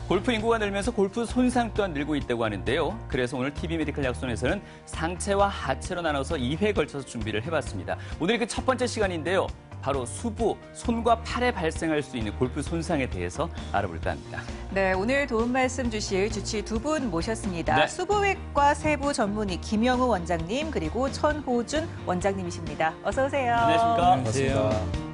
골프 인구가 늘면서 골프 손상 또한 늘고 있다고 하는데요. 그래서 오늘 TV 메디컬 약손에서는 상체와 하체로 나눠서 2회에 걸쳐서 준비를 해봤습니다. 오늘이 그 첫 번째 시간인데요. 바로 수부, 손과 팔에 발생할 수 있는 골프 손상에 대해서 알아볼까 합니다. 네, 오늘 도움 말씀 주실 주치 두 분 모셨습니다. 네. 수부외과 세부 전문의 김영우 원장님 그리고 천호준 원장님이십니다. 어서 오세요. 안녕하십니까? 안녕하세요.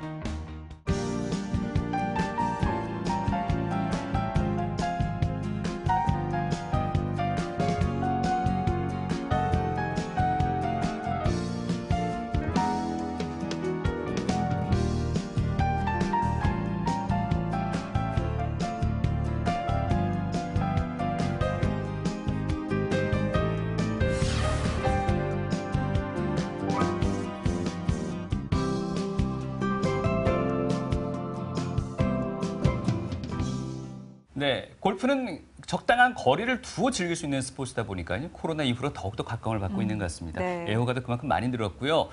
네, 골프는 적당한 거리를 두어 즐길 수 있는 스포츠다 보니까요. 코로나 이후로 더욱더 각광을 받고 있는 것 같습니다. 네. 애호가도 그만큼 많이 늘었고요.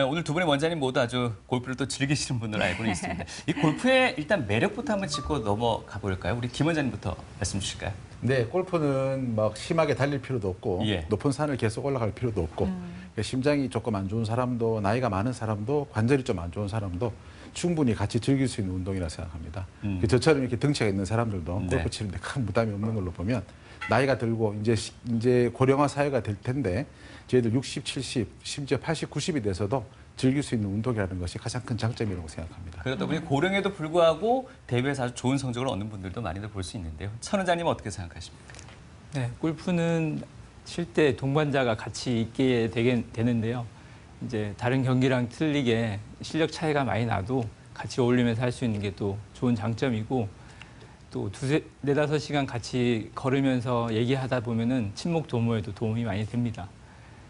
오늘 두 분의 원장님 모두 아주 골프를 또 즐기시는 분으로 알고는 있습니다. 이 골프의 일단 매력부터 한번 짚고 넘어가 볼까요? 우리 김 원장님부터 말씀 주실까요? 네, 골프는 막 심하게 달릴 필요도 없고 예. 높은 산을 계속 올라갈 필요도 없고 심장이 조금 안 좋은 사람도 나이가 많은 사람도 관절이 좀 안 좋은 사람도 충분히 같이 즐길 수 있는 운동이라 생각합니다. 저처럼 이렇게 덩치가 있는 사람들도 네. 골프 치는데 큰 부담이 없는 걸로 보면 나이가 들고 이제 고령화 사회가 될 텐데 저희들 60, 70, 심지어 80, 90이 돼서도 즐길 수 있는 운동이라는 것이 가장 큰 장점이라고 생각합니다. 그러다 보니 고령에도 불구하고 대회에서 아주 좋은 성적을 얻는 분들도 많이들 볼 수 있는데요. 천 원장님은 어떻게 생각하십니까? 네, 골프는 칠 때 동반자가 같이 있게 되는데요. 이제 다른 경기랑 틀리게 실력 차이가 많이 나도 같이 어울리면서 할 수 있는 게 또 좋은 장점이고 또 네다섯 시간 같이 걸으면서 얘기하다 보면은 친목 도모에도 도움이 많이 됩니다.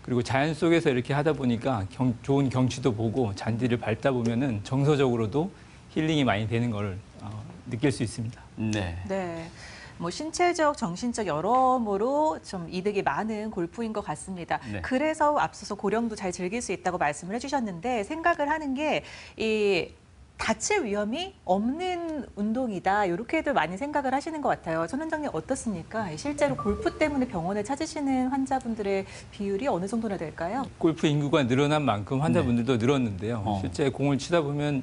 그리고 자연 속에서 이렇게 하다 보니까 좋은 경치도 보고 잔디를 밟다 보면은 정서적으로도 힐링이 많이 되는 걸 느낄 수 있습니다. 네. 네. 뭐 신체적, 정신적 여러모로 좀 이득이 많은 골프인 것 같습니다. 네. 그래서 앞서서 고령도 잘 즐길 수 있다고 말씀을 해주셨는데 생각을 하는 게 이 다칠 위험이 없는 운동이다 이렇게들 많이 생각을 하시는 것 같아요. 천 원장님 어떻습니까? 실제로 골프 때문에 병원을 찾으시는 환자분들의 비율이 어느 정도나 될까요? 골프 인구가 늘어난 만큼 환자분들도 늘었는데요. 실제 공을 치다 보면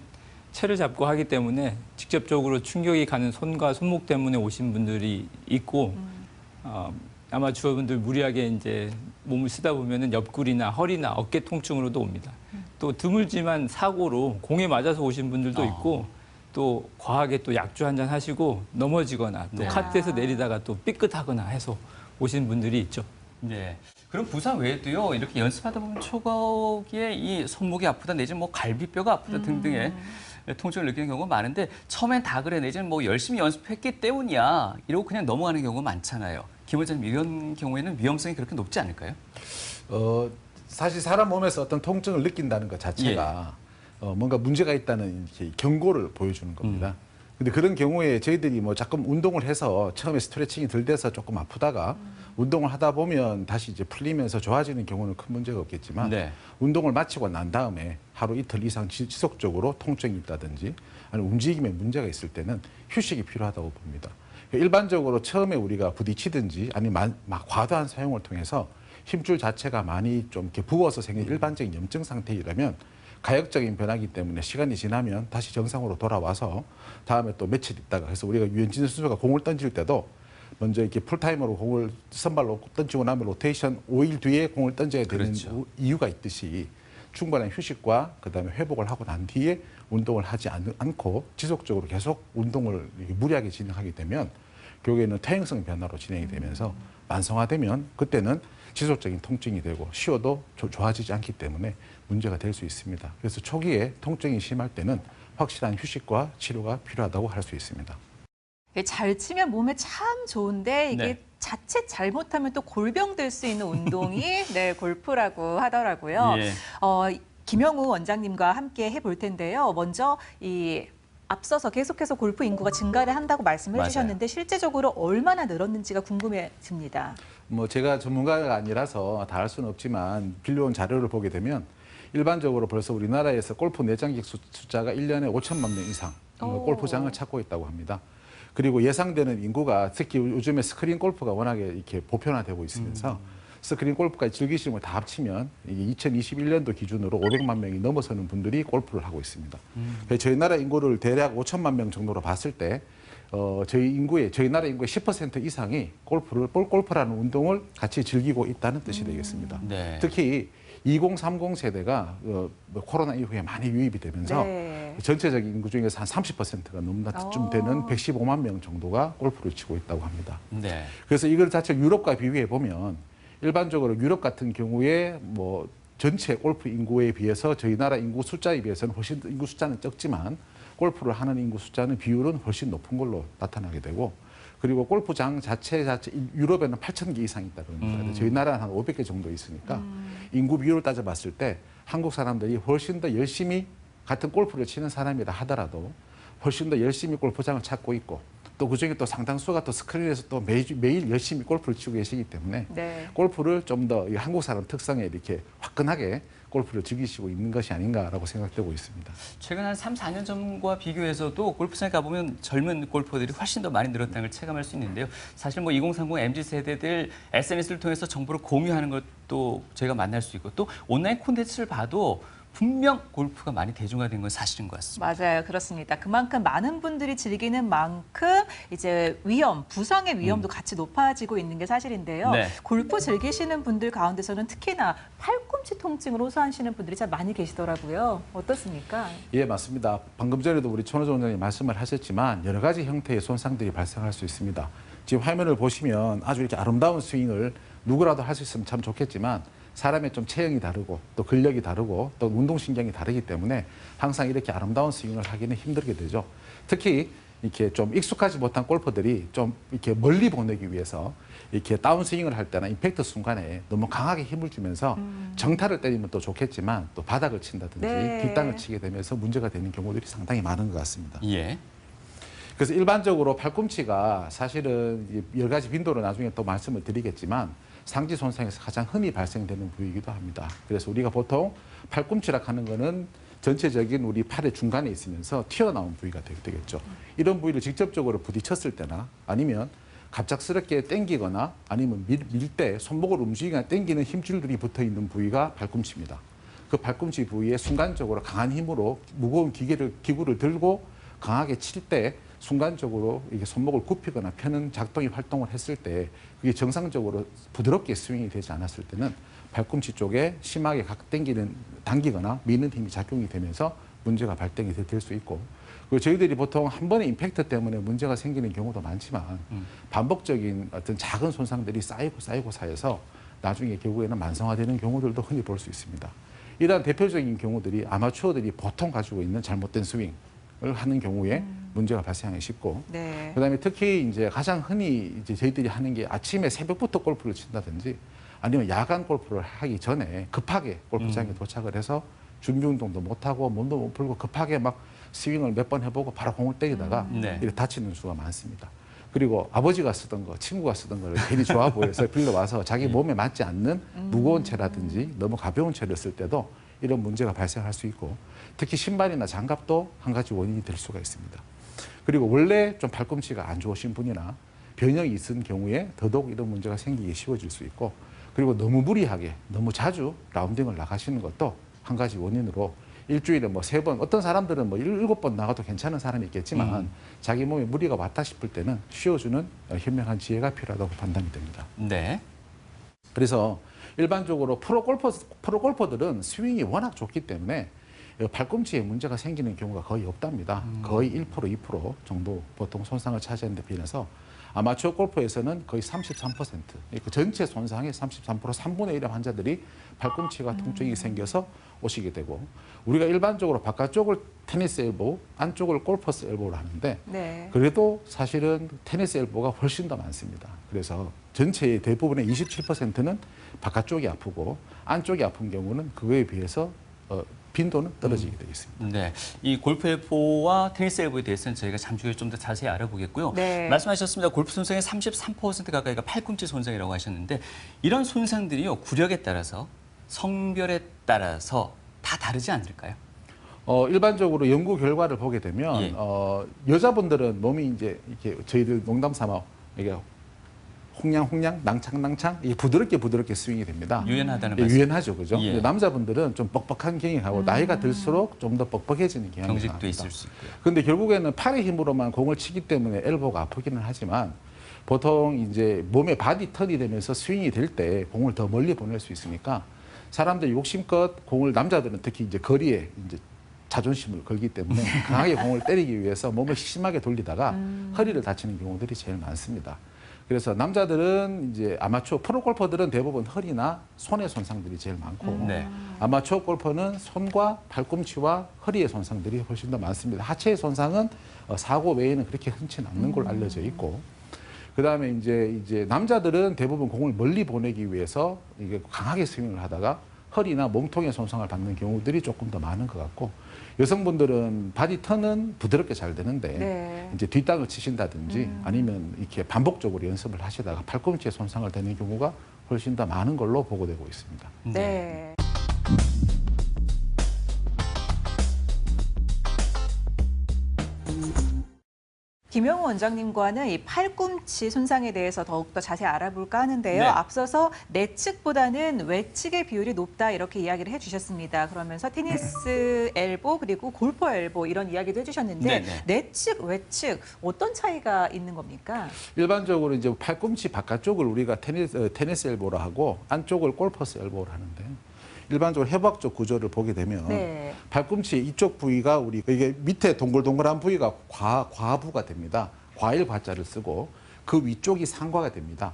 채를 잡고 하기 때문에 직접적으로 충격이 가는 손과 손목 때문에 오신 분들이 있고 아마 주어분들 무리하게 이제 몸을 쓰다 보면은 옆구리나 허리나 어깨 통증으로도 옵니다. 또 드물지만 사고로 공에 맞아서 오신 분들도 있고 또 과하게 또 약주 한잔 하시고 넘어지거나 또 네. 카트에서 내리다가 또 삐끗하거나 해서 오신 분들이 있죠. 네. 그럼 부상 외에도요, 이렇게 연습하다 보면 초기에 이 손목이 아프다 내지는 뭐 갈비뼈가 아프다 등등의 통증을 느끼는 경우가 많은데 처음엔 다 그래 내지는 뭐 열심히 연습했기 때문이야 이러고 그냥 넘어가는 경우가 많잖아요. 김 원장님 이런 경우에는 위험성이 그렇게 높지 않을까요? 사실 사람 몸에서 어떤 통증을 느낀다는 것 자체가 뭔가 문제가 있다는 이렇게 경고를 보여주는 겁니다. 근데 그런 경우에 저희들이 뭐 자꾸 운동을 해서 처음에 스트레칭이 덜 돼서 조금 아프다가 운동을 하다 보면 다시 이제 풀리면서 좋아지는 경우는 큰 문제가 없겠지만 네. 운동을 마치고 난 다음에 하루 이틀 이상 지속적으로 통증이 있다든지 아니면 움직임에 문제가 있을 때는 휴식이 필요하다고 봅니다. 일반적으로 처음에 우리가 부딪히든지 아니면 과도한 사용을 통해서 힘줄 자체가 많이 좀 이렇게 부어서 생긴 일반적인 염증 상태이라면 가역적인 변화이기 때문에 시간이 지나면 다시 정상으로 돌아와서 다음에 또 며칠 있다가 그래서 우리가 유현진 선수가 공을 던질 때도 먼저 이렇게 풀타임으로 공을 선발로 던지고 나면 로테이션 5일 뒤에 공을 던져야 되는 그렇죠. 이유가 있듯이 충분한 휴식과 그다음에 회복을 하고 난 뒤에 운동을 하지 않고 지속적으로 계속 운동을 무리하게 진행하게 되면 결국에는 퇴행성 변화로 진행이 되면서 만성화되면 그때는 지속적인 통증이 되고 쉬어도 좋아지지 않기 때문에 문제가 될 수 있습니다. 그래서 초기에 통증이 심할 때는 확실한 휴식과 치료가 필요하다고 할 수 있습니다. 잘 치면 몸에 참 좋은데 이게 네. 자칫 잘못하면 또 골병 될 수 있는 운동이 네, 골프라고 하더라고요. 예. 김영우 원장님과 함께 해볼 텐데요. 먼저 앞서서 계속해서 골프 인구가 증가를 한다고 말씀을 맞아요. 해주셨는데 실제적으로 얼마나 늘었는지가 궁금해집니다. 뭐 제가 전문가가 아니라서 다 할 수는 없지만 빌려온 자료를 보게 되면 일반적으로 벌써 우리나라에서 골프 내장객 숫자가 1년에 5천만 명 이상 골프장을 찾고 있다고 합니다. 그리고 예상되는 인구가 특히 요즘에 스크린 골프가 워낙에 이렇게 보편화되고 있으면서 스크린 골프까지 즐기시는 걸 다 합치면 이게 2021년도 기준으로 500만 명이 넘어서는 분들이 골프를 하고 있습니다. 그래서 저희 나라 인구를 대략 5천만 명 정도로 봤을 때 저희 나라 인구의 10% 이상이 골프라는 운동을 같이 즐기고 있다는 뜻이 되겠습니다. 네. 특히 2030 세대가 코로나 이후에 많이 유입이 되면서 네. 전체적인 인구 중에서 한 30%가 넘나쯤 되는 115만 명 정도가 골프를 치고 있다고 합니다. 네. 그래서 이걸 자체 유럽과 비교해 보면 일반적으로 유럽 같은 경우에 뭐 전체 골프 인구에 비해서 저희 나라 인구 숫자에 비해서는 훨씬 인구 숫자는 적지만 골프를 하는 인구 숫자는 비율은 훨씬 높은 걸로 나타나게 되고 그리고 골프장 자체 유럽에는 8,000개 이상 있다고 합니다. 저희 나라는 한 500개 정도 있으니까 인구 비율을 따져봤을 때 한국 사람들이 훨씬 더 열심히 같은 골프를 치는 사람이라 하더라도 훨씬 더 열심히 골프장을 찾고 있고 또 그중에 또 상당수가 또 스크린에서 또 매일 열심히 골프를 치고 계시기 때문에 네. 골프를 좀 더 한국 사람 특성에 이렇게 화끈하게 골프를 즐기시고 있는 것이 아닌가라고 생각되고 있습니다. 최근 한 3, 4년 전과 비교해서도 골프장에 가보면 젊은 골퍼들이 훨씬 더 많이 늘었다는 걸 체감할 수 있는데요. 사실 뭐 2030 MZ 세대들 SNS를 통해서 정보를 공유하는 것도 저희가 만날 수 있고 또 온라인 콘텐츠를 봐도 분명 골프가 많이 대중화된 건 사실인 것 같습니다. 맞아요. 그렇습니다. 그만큼 많은 분들이 즐기는 만큼 이제 부상의 위험도 같이 높아지고 있는 게 사실인데요. 네. 골프 즐기시는 분들 가운데서는 특히나 팔꿈치 통증으로 호소하시는 분들이 참 많이 계시더라고요. 어떻습니까? 예, 맞습니다. 방금 전에도 우리 천호정 원장님 말씀을 하셨지만 여러 가지 형태의 손상들이 발생할 수 있습니다. 지금 화면을 보시면 아주 이렇게 아름다운 스윙을 누구라도 할 수 있으면 참 좋겠지만 사람의 좀 체형이 다르고 또 근력이 다르고 또 운동신경이 다르기 때문에 항상 이렇게 아름다운 스윙을 하기는 힘들게 되죠. 특히 이렇게 좀 익숙하지 못한 골퍼들이 좀 이렇게 멀리 보내기 위해서 이렇게 다운스윙을 할 때나 임팩트 순간에 너무 강하게 힘을 주면서 정타를 때리면 또 좋겠지만 또 바닥을 친다든지 네. 뒷땅을 치게 되면서 문제가 되는 경우들이 상당히 많은 것 같습니다. 예. 그래서 일반적으로 팔꿈치가 사실은 여러 가지 빈도로 나중에 또 말씀을 드리겠지만 상지 손상에서 가장 흔히 발생되는 부위이기도 합니다. 그래서 우리가 보통 팔꿈치라 하는 거는 전체적인 우리 팔의 중간에 있으면서 튀어나온 부위가 되겠죠. 이런 부위를 직접적으로 부딪혔을 때나 아니면 갑작스럽게 당기거나 아니면 밀 때 손목을 움직이거나 당기는 힘줄들이 붙어 있는 부위가 팔꿈치입니다. 그 팔꿈치 부위에 순간적으로 강한 힘으로 무거운 기구를 들고 강하게 칠 때 순간적으로 이게 손목을 굽히거나 펴는 작동이 활동을 했을 때 그게 정상적으로 부드럽게 스윙이 되지 않았을 때는 팔꿈치 쪽에 심하게 당기거나 미는 힘이 작용이 되면서 문제가 발생이 될 수 있고 그리고 저희들이 보통 한 번의 임팩트 때문에 문제가 생기는 경우도 많지만 반복적인 어떤 작은 손상들이 쌓이고 쌓여서 나중에 결국에는 만성화되는 경우들도 흔히 볼 수 있습니다. 이러한 대표적인 경우들이 아마추어들이 보통 가지고 있는 잘못된 스윙을 하는 경우에 문제가 발생하기 쉽고 네. 그다음에 특히 이제 가장 흔히 이제 저희들이 하는 게 아침에 새벽부터 골프를 친다든지 아니면 야간 골프를 하기 전에 급하게 골프장에 도착을 해서 준비 운동도 못 하고 몸도 못 풀고 급하게 막 스윙을 몇 번 해보고 바로 공을 때리다가 네. 이렇게 다치는 수가 많습니다. 그리고 아버지가 쓰던 거, 친구가 쓰던 거를 괜히 좋아 보여서 빌려와서 자기 몸에 맞지 않는 무거운 채라든지 너무 가벼운 채를 쓸 때도 이런 문제가 발생할 수 있고 특히 신발이나 장갑도 한 가지 원인이 될 수가 있습니다. 그리고 원래 좀 팔꿈치가 안 좋으신 분이나 변형이 있은 경우에 더더욱 이런 문제가 생기기 쉬워질 수 있고 그리고 너무 무리하게 너무 자주 라운딩을 나가시는 것도 한 가지 원인으로 일주일에 뭐 3번 어떤 사람들은 뭐 7번 나가도 괜찮은 사람이 있겠지만 자기 몸에 무리가 왔다 싶을 때는 쉬어주는 현명한 지혜가 필요하다고 판단이 됩니다. 네. 그래서 일반적으로 프로골퍼들은 스윙이 워낙 좋기 때문에 팔꿈치에 문제가 생기는 경우가 거의 없답니다. 거의 1%, 2% 정도 보통 손상을 차지하는 데 비해서 아마추어 골프에서는 거의 33%, 그 전체 손상의 33%, 3분의 1의 환자들이 팔꿈치가 통증이 생겨서 오시게 되고 우리가 일반적으로 바깥쪽을 테니스 엘보, 안쪽을 골퍼스 엘보를 하는데 네. 그래도 사실은 테니스 엘보가 훨씬 더 많습니다. 그래서 전체의 대부분의 27%는 바깥쪽이 아프고 안쪽이 아픈 경우는 그거에 비해서 빈도는 떨어지게 되겠습니다. 네, 이 골프 엘보와 테니스 엘보에 대해서는 저희가 잠시 후에 좀 더 자세히 알아보겠고요. 네. 말씀하셨습니다. 골프 손상의 33% 가까이가 팔꿈치 손상이라고 하셨는데 이런 손상들이요 구력에 따라서 성별에 따라서 다 다르지 않을까요? 일반적으로 연구 결과를 보게 되면 예. 여자분들은 몸이 이제 이렇게 저희들 농담 삼아 이게 홍냥 낭창 이게 부드럽게 스윙이 됩니다. 유연하다는 예, 말씀. 유연하죠, 그죠? 예. 근데 남자분들은 좀 뻑뻑한 경향이 가고 나이가 들수록 좀 더 뻑뻑해지는 경향이 경직도 강합니다. 있을 수 있고요. 근데 결국에는 팔의 힘으로만 공을 치기 때문에 엘보가 아프기는 하지만 보통 이제 몸의 바디 턴이 되면서 스윙이 될 때 공을 더 멀리 보낼 수 있으니까 사람들이 욕심껏 공을 남자들은 특히 이제 거리에 이제 자존심을 걸기 때문에 강하게 공을 때리기 위해서 몸을 심하게 돌리다가 허리를 다치는 경우들이 제일 많습니다. 그래서 남자들은 이제 아마추어 프로 골퍼들은 대부분 허리나 손의 손상들이 제일 많고 네. 아마추어 골퍼는 손과 팔꿈치와 허리의 손상들이 훨씬 더 많습니다. 하체의 손상은 사고 외에는 그렇게 흔치 않는 걸로 알려져 있고 그다음에 이제 남자들은 대부분 공을 멀리 보내기 위해서 이게 강하게 스윙을 하다가 허리나 몸통에 손상을 받는 경우들이 조금 더 많은 것 같고 여성분들은 바디 턴은 부드럽게 잘 되는데 네. 이제 뒷땅을 치신다든지 아니면 이렇게 반복적으로 연습을 하시다가 팔꿈치에 손상을 되는 경우가 훨씬 더 많은 걸로 보고되고 있습니다. 네. 김영우 원장님과는 이 팔꿈치 손상에 대해서 더욱더 자세히 알아볼까 하는데요. 네. 앞서서 내측보다는 외측의 비율이 높다 이렇게 이야기를 해주셨습니다. 그러면서 테니스 엘보 그리고 골퍼 엘보 이런 이야기도 해주셨는데 네네. 내측, 외측 어떤 차이가 있는 겁니까? 일반적으로 이제 팔꿈치 바깥쪽을 우리가 테니스 엘보라 하고 안쪽을 골퍼스 엘보를 하는데 일반적으로 해부학적 구조를 보게 되면 네. 팔꿈치 이쪽 부위가 우리 이게 밑에 동글동글한 부위가 과부가 됩니다. 과일 과자를 쓰고 그 위쪽이 상과가 됩니다.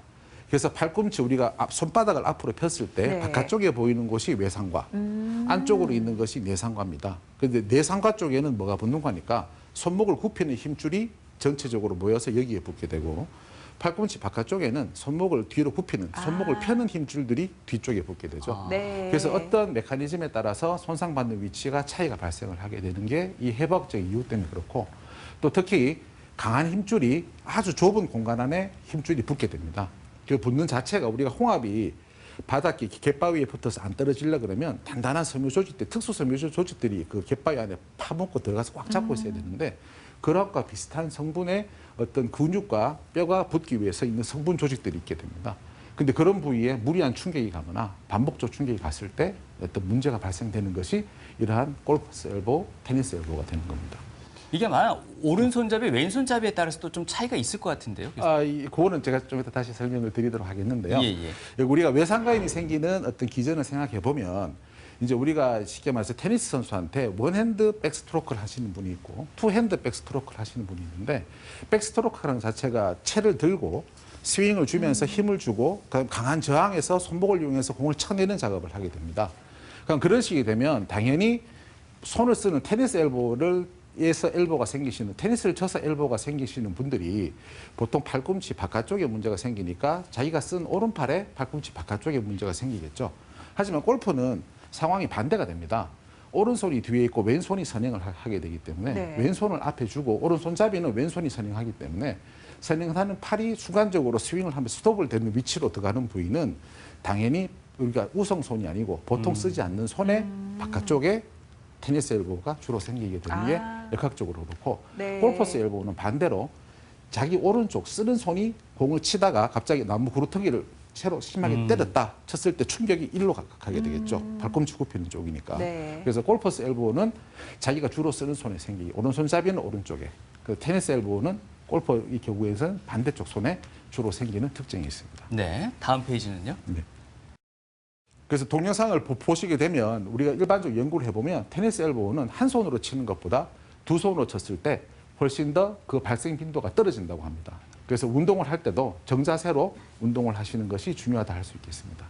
그래서 팔꿈치 우리가 손바닥을 앞으로 폈을 때 네. 바깥쪽에 보이는 곳이 외상과 안쪽으로 있는 것이 내상과입니다. 그런데 내상과 쪽에는 뭐가 붙는 거니까 손목을 굽히는 힘줄이 전체적으로 모여서 여기에 붙게 되고 팔꿈치 바깥쪽에는 손목을 뒤로 굽히는 손목을 펴는 힘줄들이 뒤쪽에 붙게 되죠. 네. 그래서 어떤 메커니즘에 따라서 손상받는 위치가 차이가 발생을 하게 되는 게 이 해부학적 이유 때문에 그렇고 또 특히 강한 힘줄이 아주 좁은 공간 안에 힘줄이 붙게 됩니다. 그 붙는 자체가 우리가 홍합이 바닥에 갯바위에 붙어서 안 떨어지려 그러면 단단한 섬유 조직들, 특수 섬유 조직들이 그 갯바위 안에 파묻고 들어가서 꽉 잡고 있어야 되는데 그것과 비슷한 성분의 어떤 근육과 뼈가 붙기 위해서 있는 성분 조직들이 있게 됩니다. 근데 그런 부위에 무리한 충격이 가거나 반복적 충격이 갔을 때 어떤 문제가 발생되는 것이 이러한 골프 엘보, 테니스 엘보가 되는 겁니다. 이게 만약 오른손잡이, 왼손잡이에 따라서 또 좀 차이가 있을 것 같은데요. 그거는 제가 좀 이따 다시 설명을 드리도록 하겠는데요. 예. 우리가 외상과임이 생기는 어떤 기전을 생각해 보면 이제 우리가 쉽게 말해서 테니스 선수한테 원핸드 백스트로크를 하시는 분이 있고 투핸드 백스트로크를 하시는 분이 있는데 백스트로크라는 자체가 채를 들고 스윙을 주면서 힘을 주고 강한 저항에서 손목을 이용해서 공을 쳐내는 작업을 하게 됩니다. 그럼 그런 식이 되면 당연히 손을 쓰는 테니스 엘보에서 엘보가 생기시는 테니스를 쳐서 엘보가 생기시는 분들이 보통 팔꿈치 바깥쪽에 문제가 생기니까 자기가 쓴 오른팔에 팔꿈치 바깥쪽에 문제가 생기겠죠. 하지만 골프는 상황이 반대가 됩니다. 오른손이 뒤에 있고 왼손이 선행을 하게 되기 때문에 네. 왼손을 앞에 주고 오른손잡이는 왼손이 선행하기 때문에 선행하는 팔이 순간적으로 스윙을 하면서 스톱을 되는 위치로 들어가는 부위는 당연히 우리가 우성손이 아니고 보통 쓰지 않는 손의 바깥쪽에 테니스 엘보가 주로 생기게 되는 게 역학적으로 그렇고 네. 골퍼스 엘보는 반대로 자기 오른쪽 쓰는 손이 공을 치다가 갑자기 나무 구루터기를 채로 심하게 때렸다 쳤을 때 충격이 일로 가게 되겠죠. 팔꿈치 굽히는 쪽이니까. 네. 그래서 골퍼스 엘보는 자기가 주로 쓰는 손에 생기기 오른손잡이는 오른쪽에 그 테니스 엘보는 골퍼 이 경우에서는 반대쪽 손에 주로 생기는 특징이 있습니다. 네. 다음 페이지는요. 네. 그래서 동영상을 보시게 되면 우리가 일반적으로 연구를 해보면 테니스 엘보는 한 손으로 치는 것보다 두 손으로 쳤을 때 훨씬 더 그 발생 빈도가 떨어진다고 합니다. 그래서 운동을 할 때도 정자세로 운동을 하시는 것이 중요하다 할 수 있겠습니다.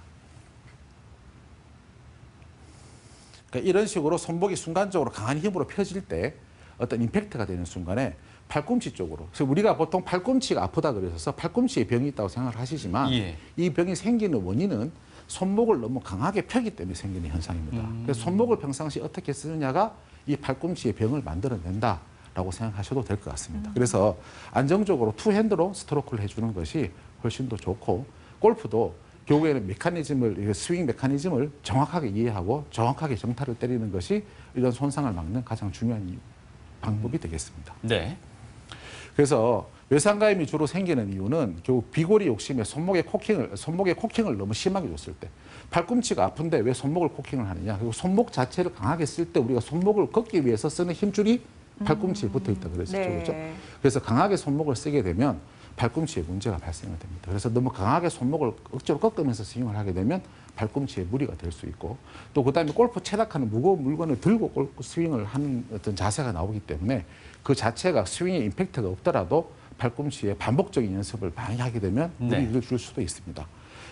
그러니까 이런 식으로 손목이 순간적으로 강한 힘으로 펴질 때 어떤 임팩트가 되는 순간에 팔꿈치 쪽으로. 그래서 우리가 보통 팔꿈치가 아프다 그래서 팔꿈치에 병이 있다고 생각을 하시지만 예. 이 병이 생기는 원인은 손목을 너무 강하게 펴기 때문에 생기는 현상입니다. 그래서 손목을 평상시 어떻게 쓰느냐가 이 팔꿈치의 병을 만들어낸다. 라고 생각하셔도 될 것 같습니다. 그래서 안정적으로 투핸드로 스트로크를 해주는 것이 훨씬 더 좋고 골프도 결국에는 메커니즘을, 스윙 메커니즘을 정확하게 이해하고 정확하게 정타를 때리는 것이 이런 손상을 막는 가장 중요한 방법이 되겠습니다. 네. 그래서 외상가염이 주로 생기는 이유는 결국 비골이 욕심에 손목에 코킹을 너무 심하게 줬을 때, 팔꿈치가 아픈데 왜 손목을 코킹을 하느냐? 그리고 손목 자체를 강하게 쓸 때 우리가 손목을 걷기 위해서 쓰는 힘줄이 팔꿈치에 붙어 있다 그랬었죠. 네. 그렇죠? 그래서 강하게 손목을 쓰게 되면 팔꿈치에 문제가 발생을 됩니다. 그래서 너무 강하게 손목을 억지로 꺾으면서 스윙을 하게 되면 팔꿈치에 무리가 될 수 있고, 또 그다음에 골프 체락하는 무거운 물건을 들고 골프 스윙을 하는 어떤 자세가 나오기 때문에 그 자체가 스윙에 임팩트가 없더라도 팔꿈치에 반복적인 연습을 많이 하게 되면 무리를 줄 수도 있습니다.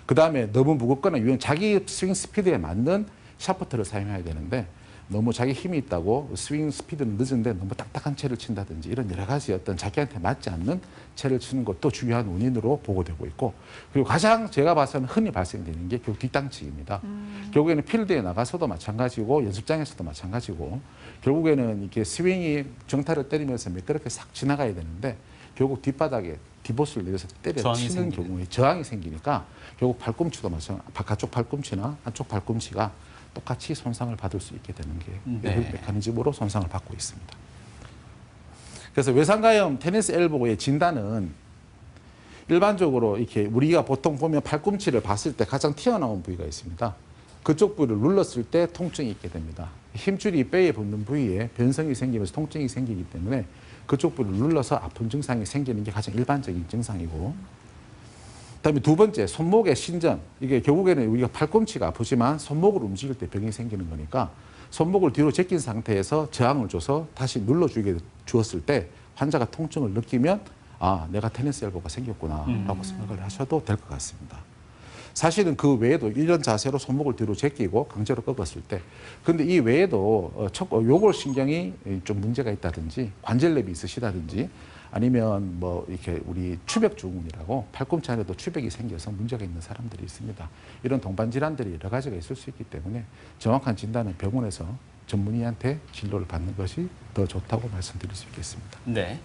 그다음에 너무 무겁거나 자기 스윙 스피드에 맞는 샤프트를 사용해야 되는데, 너무 자기 힘이 있다고 스윙 스피드는 늦은데 너무 딱딱한 채를 친다든지 이런 여러 가지 어떤 자기한테 맞지 않는 채를 치는 것도 중요한 원인으로 보고되고 있고, 그리고 가장 제가 봐서는 흔히 발생되는 게 결국 뒷땅치기입니다. 결국에는 필드에 나가서도 마찬가지고 연습장에서도 마찬가지고, 결국에는 이렇게 스윙이 정타를 때리면서 매끄럽게 싹 지나가야 되는데 결국 뒷바닥에 디봇을 내려서 때려치는 경우에 저항이 생기니까 결국 팔꿈치도 마찬가지, 바깥쪽 팔꿈치나 안쪽 팔꿈치가 똑같이 손상을 받을 수 있게 되는 게 메커니즘으로 손상을 받고 있습니다. 그래서 외상가염 테니스 엘보의 진단은 일반적으로 이렇게 우리가 보통 보면 팔꿈치를 봤을 때 가장 튀어나온 부위가 있습니다. 그쪽 부위를 눌렀을 때 통증이 있게 됩니다. 힘줄이 뼈에 붙는 부위에 변성이 생기면서 통증이 생기기 때문에 그쪽 부위를 눌러서 아픈 증상이 생기는 게 가장 일반적인 증상이고, 그다음에 두 번째, 손목의 신전. 이게 결국에는 우리가 팔꿈치가 아프지만 손목을 움직일 때 병이 생기는 거니까 손목을 뒤로 제낀 상태에서 저항을 줘서 다시 주었을 때 환자가 통증을 느끼면 아, 내가 테니스 엘보가 생겼구나 라고 생각을 하셔도 될 것 같습니다. 사실은 그 외에도 이런 자세로 손목을 뒤로 제끼고 강제로 꺾었을 때, 근데 이 외에도 요골신경이 좀 문제가 있다든지 관절염이 있으시다든지 아니면 뭐 이렇게 우리 추벽증후군이라고 팔꿈치 안에도 추벽이 생겨서 문제가 있는 사람들이 있습니다. 이런 동반 질환들이 여러 가지가 있을 수 있기 때문에 정확한 진단은 병원에서 전문의한테 진료를 받는 것이 더 좋다고 말씀드릴 수 있겠습니다. 네.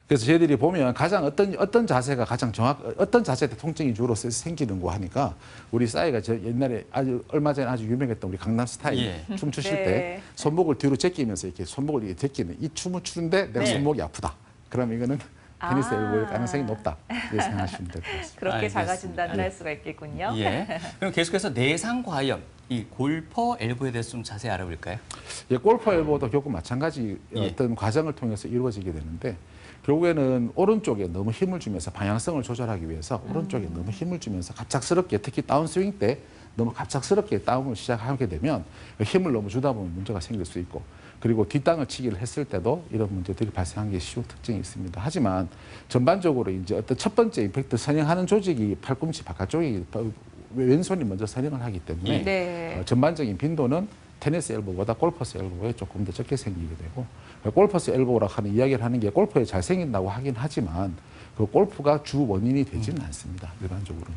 그래서 저희들이 보면 가장 어떤 자세가 가장 어떤 자세 때 통증이 주로 생기는 거 하니까, 우리 싸이가 저 옛날에 얼마 전에 아주 유명했던 우리 강남 스타일 춤추실 때 손목을 뒤로 제끼면서 이렇게 손목을 이렇게 제끼는 이 춤을 추는데 내가 손목이 아프다. 그러면 이거는 테니스 엘보일 가능성이 높다. 이렇게 생각하시면 될 것 같습니다. 그렇게 알겠습니다. 자가 진단을 할 수가 있겠군요. 예. 그럼 계속해서 내상과염, 이 골퍼 엘보에 대해서 좀 자세히 알아볼까요? 예, 골퍼 엘보도 결국 마찬가지 어떤 과정을 통해서 이루어지게 되는데, 결국에는 오른쪽에 너무 힘을 주면서 방향성을 조절하기 위해서 오른쪽에 너무 힘을 주면서 갑작스럽게, 특히 다운스윙 때 너무 갑작스럽게 다운을 시작하게 되면 힘을 너무 주다 보면 문제가 생길 수 있고, 그리고 뒷땅을 치기를 했을 때도 이런 문제들이 발생하기 쉬운 특징이 있습니다. 하지만 전반적으로 이제 어떤 첫 번째 임팩트 선행하는 조직이 팔꿈치 바깥쪽이 왼손이 먼저 선행을 하기 때문에 전반적인 빈도는 테니스 엘보보다 골퍼스 엘보에 조금 더 적게 생기게 되고, 골퍼스 엘보라고 하는 이야기를 하는 게 골프에 잘 생긴다고 하긴 하지만 그 골프가 주 원인이 되지는 않습니다. 일반적으로는.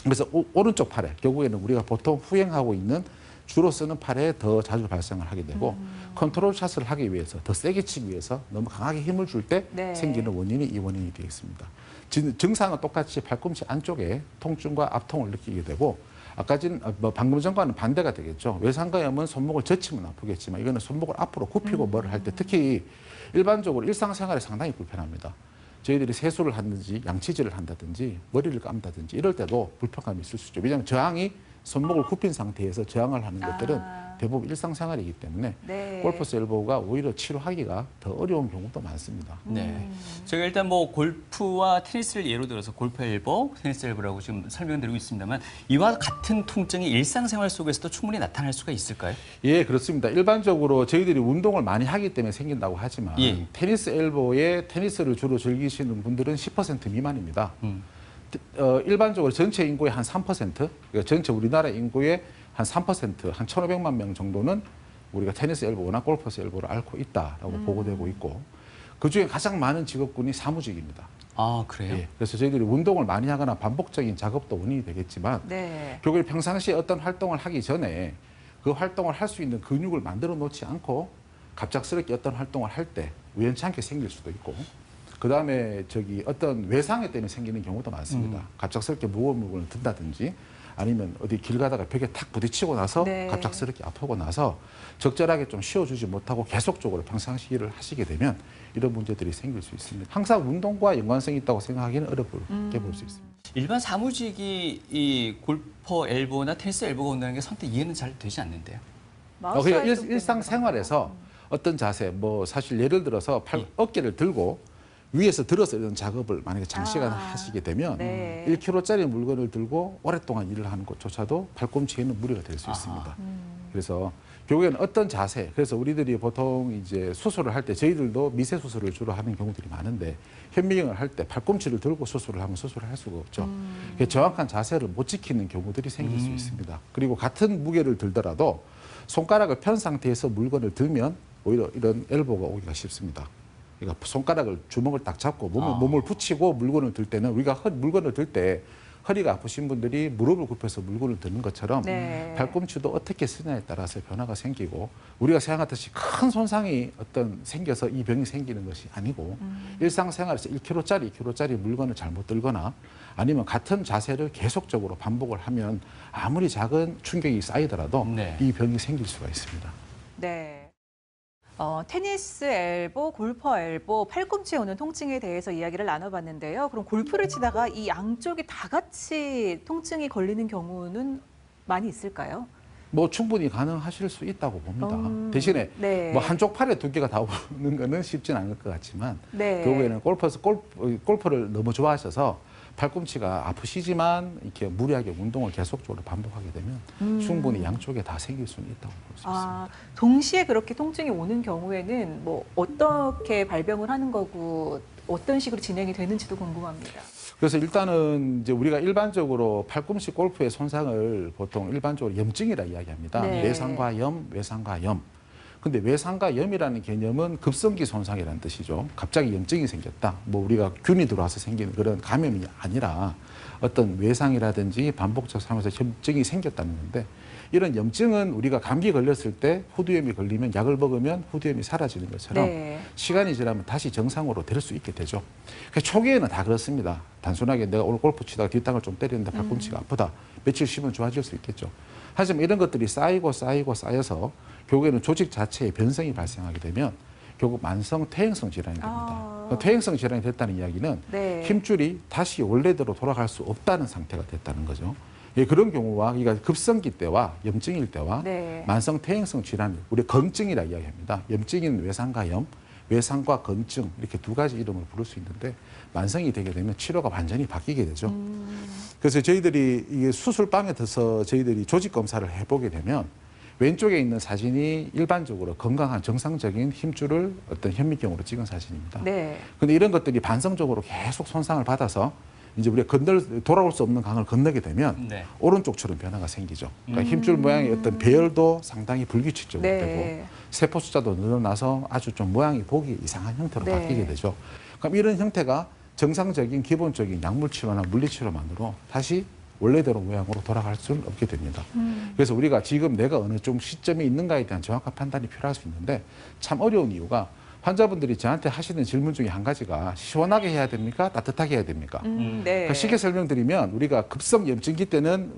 그래서 오른쪽 팔에 결국에는 우리가 보통 후행하고 있는 주로 쓰는 팔에 더 자주 발생을 하게 되고, 컨트롤 샷을 하기 위해서 더 세게 치기 위해서 너무 강하게 힘을 줄 때 생기는 원인이 이 원인이 되겠습니다. 증상은 똑같이 팔꿈치 안쪽에 통증과 압통을 느끼게 되고, 방금 전과는 반대가 되겠죠. 외상가염은 손목을 젖히면 아프겠지만 이거는 손목을 앞으로 굽히고 뭐를 할 때, 특히 일반적으로 일상생활에 상당히 불편합니다. 저희들이 세수를 하든지 양치질을 한다든지 머리를 감다든지 이럴 때도 불편감이 있을 수 있죠. 왜냐하면 저항이 손목을 굽힌 상태에서 저항을 하는 것들은 대부분 일상생활이기 때문에 골퍼스 엘보가 오히려 치료하기가 더 어려운 경우도 많습니다. 네. 제가 일단 뭐 골프와 테니스를 예로 들어서 골프 엘보, 테니스 엘보라고 지금 설명드리고 있습니다만, 이와 같은 통증이 일상생활 속에서도 충분히 나타날 수가 있을까요? 예, 그렇습니다. 일반적으로 저희들이 운동을 많이 하기 때문에 생긴다고 하지만 테니스 엘보에 테니스를 주로 즐기시는 분들은 10% 미만입니다. 일반적으로 전체 인구의 한 3%, 그러니까 전체 우리나라 인구의 한 3%, 한 1,500만 명 정도는 우리가 테니스 엘보나 골퍼스 엘보를 앓고 있다라고 보고되고 있고, 그중에 가장 많은 직업군이 사무직입니다. 아, 그래요? 예, 그래서 저희들이 운동을 많이 하거나 반복적인 작업도 원인이 되겠지만, 결국에 평상시에 어떤 활동을 하기 전에 그 활동을 할 수 있는 근육을 만들어 놓지 않고 갑작스럽게 어떤 활동을 할 때 우연치 않게 생길 수도 있고, 그다음에 어떤 외상에 때문에 생기는 경우도 많습니다. 갑작스럽게 무거운 물건을 든다든지 아니면 어디 길 가다가 벽에 탁 부딪히고 나서 네. 갑작스럽게 아프고 나서 적절하게 좀 쉬어주지 못하고 계속적으로 평상시 일을 하시게 되면 이런 문제들이 생길 수 있습니다. 항상 운동과 연관성이 있다고 생각하기는 어렵게 볼 수 있습니다. 일반 사무직이 이 골퍼 엘보나 테니스 엘보가 온다는 게 선뜻 이해는 잘 되지 않는데요. 마우스 그러니까 활동 때문에 일상생활에서 어떤 자세, 뭐 사실 예를 들어서 어깨를 들고 위에서 들어서 이런 작업을 만약에 장시간 하시게 되면 네. 1kg짜리 물건을 들고 오랫동안 일을 하는 것조차도 팔꿈치에는 무리가 될 수 있습니다. 그래서 결국에는 어떤 자세, 그래서 우리들이 보통 이제 수술을 할 때 저희들도 미세 수술을 주로 하는 경우들이 많은데 현미경을 할 때 팔꿈치를 들고 수술을 하면 수술을 할 수가 없죠. 정확한 자세를 못 지키는 경우들이 생길 수 있습니다. 그리고 같은 무게를 들더라도 손가락을 편 상태에서 물건을 들면 오히려 이런 엘보가 오기가 쉽습니다. 그러니까 손가락을 주먹을 딱 잡고 몸을 붙이고 물건을 들 때는 우리가 물건을 들 때 허리가 아프신 분들이 무릎을 굽혀서 물건을 드는 것처럼 네. 팔꿈치도 어떻게 쓰냐에 따라서 변화가 생기고 우리가 생각하듯이 큰 손상이 생겨서 이 병이 생기는 것이 아니고 일상생활에서 1kg짜리, 2kg짜리 물건을 잘못 들거나 아니면 같은 자세를 계속적으로 반복을 하면 아무리 작은 충격이 쌓이더라도 네. 이 병이 생길 수가 있습니다. 네. 테니스 엘보, 골퍼 엘보, 팔꿈치에 오는 통증에 대해서 이야기를 나눠봤는데요. 그럼 골프를 치다가 이 양쪽이 다 같이 통증이 걸리는 경우는 많이 있을까요? 뭐 충분히 가능하실 수 있다고 봅니다. 대신에 네. 뭐 한쪽 팔에 두 개가 다 오는 거는 쉽진 않을 것 같지만 네. 결국에는 골프를 너무 좋아하셔서 팔꿈치가 아프시지만 이렇게 무리하게 운동을 계속적으로 반복하게 되면 충분히 양쪽에 다 생길 수는 있다고 볼 수 있습니다. 동시에 그렇게 통증이 오는 경우에는 뭐 어떻게 발병을 하는 거고 어떤 식으로 진행이 되는지도 궁금합니다. 그래서 일단은 이제 우리가 일반적으로 팔꿈치 골프의 손상을 보통 일반적으로 염증이라 이야기합니다. 네. 내상과염, 외상과염. 근데 외상과염이라는 개념은 급성기 손상이라는 뜻이죠. 갑자기 염증이 생겼다. 뭐 우리가 균이 들어와서 생기는 그런 감염이 아니라 어떤 외상이라든지 반복적 상황에서 염증이 생겼다는 건데 이런 염증은 우리가 감기 걸렸을 때 후두염이 걸리면 약을 먹으면 후두염이 사라지는 것처럼 네. 시간이 지나면 다시 정상으로 될 수 있게 되죠. 초기에는 다 그렇습니다. 단순하게 내가 오늘 골프 치다가 뒷땅을 좀 때리는데 팔꿈치가 아프다. 며칠 쉬면 좋아질 수 있겠죠. 하지만 이런 것들이 쌓여서 결국에는 조직 자체에 변성이 발생하게 되면 결국 만성 퇴행성 질환이 됩니다. 퇴행성 질환이 됐다는 이야기는 네. 힘줄이 다시 원래대로 돌아갈 수 없다는 상태가 됐다는 거죠. 예, 그런 경우와 그러니까 급성기 때와 염증일 때와 네. 만성 퇴행성 질환, 우리 건증이라 이야기합니다. 염증인 외상과염, 외상과 건증 이렇게 두 가지 이름을 부를 수 있는데 만성이 되게 되면 치료가 완전히 바뀌게 되죠. 그래서 저희들이 이게 수술방에 들어서 저희들이 조직 검사를 해보게 되면 왼쪽에 있는 사진이 일반적으로 건강한 정상적인 힘줄을 어떤 현미경으로 찍은 사진입니다. 네. 근데 이런 것들이 반성적으로 계속 손상을 받아서 이제 우리가 돌아올 수 없는 강을 건너게 되면 네. 오른쪽처럼 변화가 생기죠. 그러니까 힘줄 모양의 어떤 배열도 상당히 불규칙적으로 네. 되고 세포 숫자도 늘어나서 아주 좀 모양이 보기 이상한 형태로 네. 바뀌게 되죠. 그럼 이런 형태가 정상적인 기본적인 약물 치료나 물리 치료만으로 다시 원래대로 모양으로 돌아갈 수는 없게 됩니다. 그래서 우리가 지금 내가 어느 좀 시점에 있는가에 대한 정확한 판단이 필요할 수 있는데 참 어려운 이유가 환자분들이 저한테 하시는 질문 중에 한 가지가 시원하게 해야 됩니까? 따뜻하게 해야 됩니까? 네. 그러니까 쉽게 설명드리면 우리가 급성 염증기 때는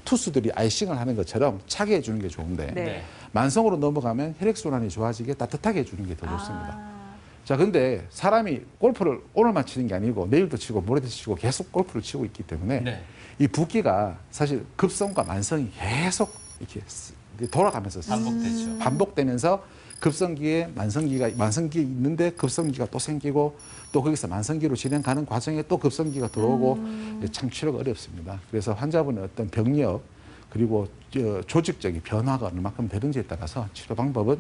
투수들이 아이싱을 하는 것처럼 차게 해주는 게 좋은데 네. 만성으로 넘어가면 혈액순환이 좋아지게 따뜻하게 해주는 게 더 좋습니다. 아, 자, 근데 사람이 골프를 오늘만 치는 게 아니고 내일도 치고 모레도 치고 계속 골프를 치고 있기 때문에 네. 이 붓기가 사실 급성과 만성이 계속 이렇게 돌아가면서 반복되죠. 반복되면서 급성기에 만성기 있는데 급성기가 또 생기고 또 거기서 만성기로 진행가는 과정에 또 급성기가 들어오고 참 치료가 어렵습니다. 그래서 환자분의 어떤 병력 그리고 조직적인 변화가 얼마큼 되는지에 따라서 치료 방법은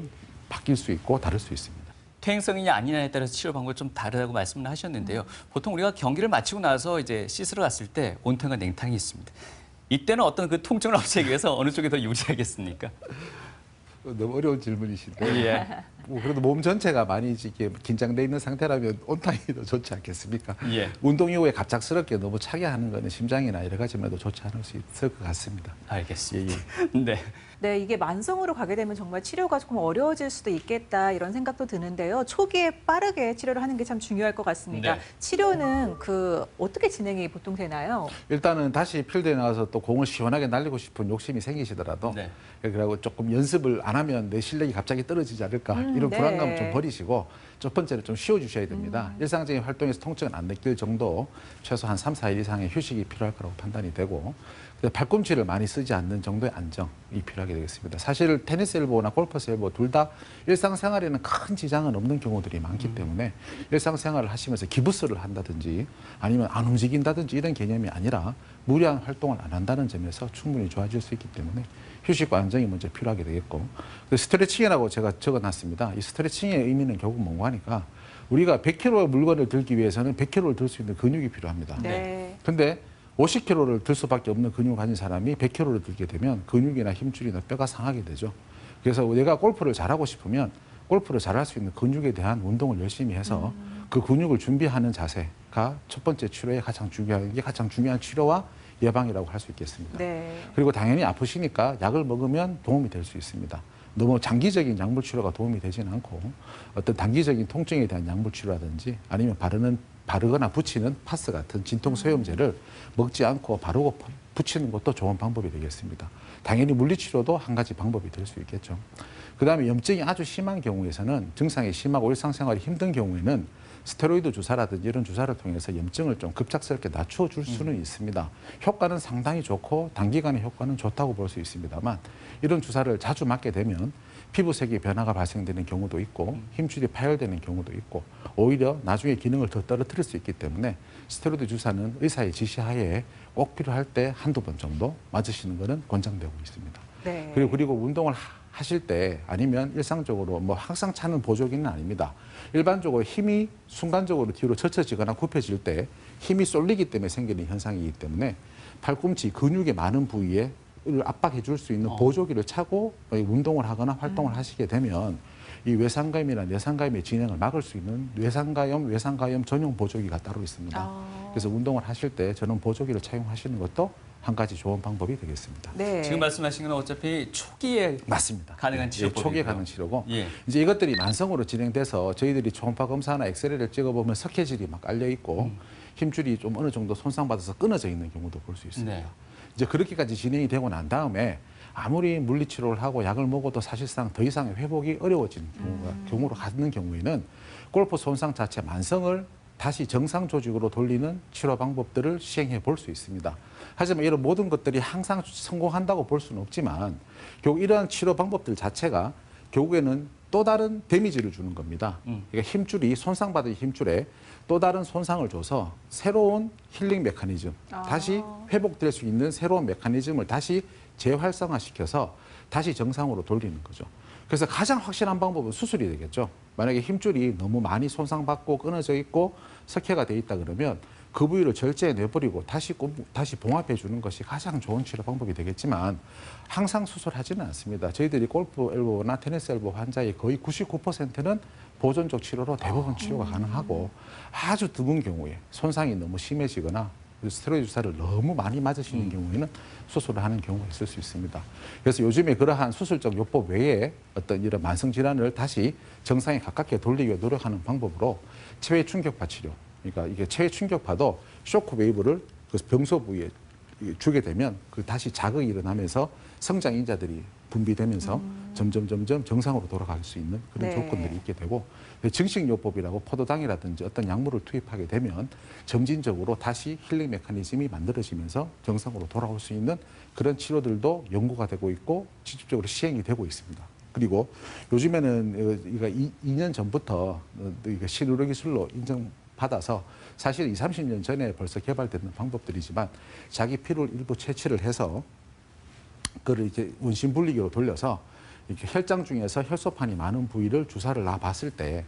바뀔 수 있고 다를 수 있습니다. 퇴행성이냐 아니냐에 따라서 치료 방법이 좀 다르다고 말씀을 하셨는데요. 보통 우리가 경기를 마치고 나서 이제 씻으러 갔을 때 온탕과 냉탕이 있습니다. 이때는 어떤 그 통증을 없애기 위해서 어느 쪽이 더 유리하겠습니까? 너무 어려운 질문이신데 예. 뭐 그래도 몸 전체가 많이 이렇게 긴장돼 있는 상태라면 온탕이 더 좋지 않겠습니까? 예. 운동 이후에 갑작스럽게 너무 차게 하는 거는 심장이나 여러 가지 면도 좋지 않을 수 있을 것 같습니다. 알겠습니다. 예, 예. 네. 네, 이게 만성으로 가게 되면 정말 치료가 조금 어려워질 수도 있겠다 이런 생각도 드는데요. 초기에 빠르게 치료를 하는 게 참 중요할 것 같습니다. 네. 치료는 어떻게 진행이 보통 되나요? 일단은 다시 필드에 나가서 또 공을 시원하게 날리고 싶은 욕심이 생기시더라도 네. 그리고 조금 연습을 안 하면 내 실력이 갑자기 떨어지지 않을까 이런 네. 불안감 좀 버리시고 첫 번째는 좀 쉬어주셔야 됩니다. 일상적인 활동에서 통증은 안 느낄 정도 최소 한 3, 4일 이상의 휴식이 필요할 거라고 판단이 되고 발꿈치를 많이 쓰지 않는 정도의 안정이 필요하게 되겠습니다. 사실 테니스 엘보나 골퍼스 엘보 둘 다 일상생활에는 큰 지장은 없는 경우들이 많기 때문에 일상생활을 하시면서 기부스를 한다든지 아니면 안 움직인다든지 이런 개념이 아니라 무리한 활동을 안 한다는 점에서 충분히 좋아질 수 있기 때문에 휴식과 안정이 먼저 필요하게 되겠고 스트레칭이라고 제가 적어놨습니다. 이 스트레칭의 의미는 결국 뭔가 하니까 우리가 100kg의 물건을 들기 위해서는 100kg를 들 수 있는 근육이 필요합니다. 네. 근데 50kg를 들 수밖에 없는 근육을 가진 사람이 100kg를 들게 되면 근육이나 힘줄이나 뼈가 상하게 되죠. 그래서 내가 골프를 잘하고 싶으면 골프를 잘할 수 있는 근육에 대한 운동을 열심히 해서 그 근육을 준비하는 자세가 첫 번째 치료에 가장 중요한 치료와 예방이라고 할 수 있겠습니다. 네. 그리고 당연히 아프시니까 약을 먹으면 도움이 될 수 있습니다. 너무 장기적인 약물 치료가 도움이 되지는 않고 어떤 단기적인 통증에 대한 약물 치료라든지 아니면 바르거나 붙이는 파스 같은 진통 소염제를 먹지 않고 바르고 붙이는 것도 좋은 방법이 되겠습니다. 당연히 물리치료도 한 가지 방법이 될 수 있겠죠. 그다음에 염증이 아주 심한 경우에서는 증상이 심하고 일상생활이 힘든 경우에는 스테로이드 주사라든지 이런 주사를 통해서 염증을 좀 급작스럽게 낮춰줄 수는 있습니다. 효과는 상당히 좋고 단기간의 효과는 좋다고 볼 수 있습니다만 이런 주사를 자주 맞게 되면 피부색의 변화가 발생되는 경우도 있고 힘줄이 파열되는 경우도 있고 오히려 나중에 기능을 더 떨어뜨릴 수 있기 때문에 스테로이드 주사는 의사의 지시하에 꼭 필요할 때 한두 번 정도 맞으시는 것은 권장되고 있습니다. 네. 그리고 운동을 하실 때 아니면 일상적으로 뭐 항상 차는 보조기는 아닙니다. 일반적으로 힘이 순간적으로 뒤로 젖혀지거나 굽혀질 때 힘이 쏠리기 때문에 생기는 현상이기 때문에 팔꿈치 근육의 많은 부위에 압박해 줄 수 있는 보조기를 차고 운동을 하거나 활동을 하시게 되면 이 외상감이나 내상감의 진행을 막을 수 있는 외상가염 전용 보조기가 따로 있습니다. 그래서 운동을 하실 때 저는 보조기를 차용하시는 것도 한 가지 좋은 방법이 되겠습니다. 네. 지금 말씀하신 건 어차피 초기에 맞습니다. 가능한 치료법이고요. 초기에 가는 치료고 예. 이제 이것들이 만성으로 진행돼서 저희들이 초음파 검사나 엑스레이를 찍어보면 석회질이 막 깔려 있고 힘줄이 좀 어느 정도 손상받아서 끊어져 있는 경우도 볼 수 있습니다. 네. 이제 그렇게까지 진행이 되고 난 다음에 아무리 물리치료를 하고 약을 먹어도 사실상 더 이상의 회복이 어려워지는 경우로 가는 경우에는 골프 손상 자체 만성을 다시 정상 조직으로 돌리는 치료 방법들을 시행해 볼 수 있습니다. 하지만 이런 모든 것들이 항상 성공한다고 볼 수는 없지만 결국 이러한 치료 방법들 자체가 결국에는 또 다른 데미지를 주는 겁니다. 그러니까 힘줄이 손상받은 힘줄에 또 다른 손상을 줘서 새로운 힐링 메커니즘, 다시 회복될 수 있는 새로운 메커니즘을 다시 재활성화시켜서 다시 정상으로 돌리는 거죠. 그래서 가장 확실한 방법은 수술이 되겠죠. 만약에 힘줄이 너무 많이 손상받고 끊어져 있고 석회가 돼 있다 그러면 그 부위를 절제해 내버리고 다시 봉합해 주는 것이 가장 좋은 치료 방법이 되겠지만 항상 수술하지는 않습니다. 저희들이 골프 엘보나 테니스 엘보 환자의 거의 99%는 보존적 치료로 대부분 치료가 가능하고 아주 드문 경우에 손상이 너무 심해지거나 스테로이드 주사를 너무 많이 맞으시는 경우에는 수술을 하는 경우가 있을 수 있습니다. 그래서 요즘에 그러한 수술적 요법 외에 어떤 이런 만성 질환을 다시 정상에 가깝게 돌리기 위해 노력하는 방법으로 체외 충격파 치료. 그러니까 이게 체외 충격파도 쇼크 웨이브를 그 병소 부위에 주게 되면 그 다시 자극이 일어나면서 성장 인자들이 분비되면서 점점 정상으로 돌아갈 수 있는 그런 네. 조건들이 있게 되고 증식요법이라고 포도당이라든지 어떤 약물을 투입하게 되면 점진적으로 다시 힐링 메커니즘이 만들어지면서 정상으로 돌아올 수 있는 그런 치료들도 연구가 되고 있고 직접적으로 시행이 되고 있습니다. 그리고 요즘에는 이거 2년 전부터 신의료 기술로 인정받아서 사실 20, 30년 전에 벌써 개발된 방법들이지만 자기 피를 일부 채취를 해서 그걸 이렇게 원심 분리기로 돌려서 이렇게 혈장 중에서 혈소판이 많은 부위를 주사를 놔봤을 때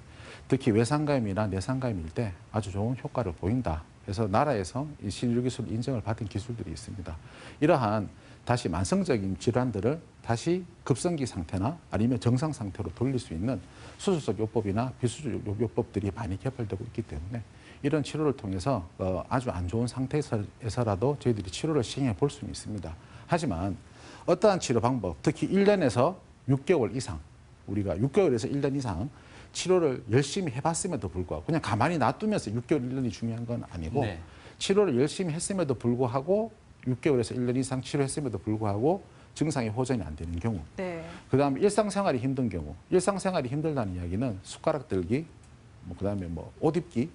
특히 외상감이나 내상감일 때 아주 좋은 효과를 보인다. 그래서 나라에서 이 신의료 기술 인정을 받은 기술들이 있습니다. 이러한 다시 만성적인 질환들을 다시 급성기 상태나 아니면 정상 상태로 돌릴 수 있는 수술적 요법이나 비수술 요법들이 많이 개발되고 있기 때문에 이런 치료를 통해서 아주 안 좋은 상태에서라도 저희들이 치료를 시행해 볼 수는 있습니다. 하지만 어떠한 치료 방법, 특히 1년에서 6개월 이상, 우리가 6개월에서 1년 이상 치료를 열심히 해봤음에도 불구하고 그냥 가만히 놔두면서 6개월, 1년이 중요한 건 아니고 네. 치료를 열심히 했음에도 불구하고 6개월에서 1년 이상 치료했음에도 불구하고 증상이 호전이 안 되는 경우. 네. 그다음에 일상생활이 힘든 경우. 일상생활이 힘들다는 이야기는 숟가락 들기, 그다음에 옷 입기,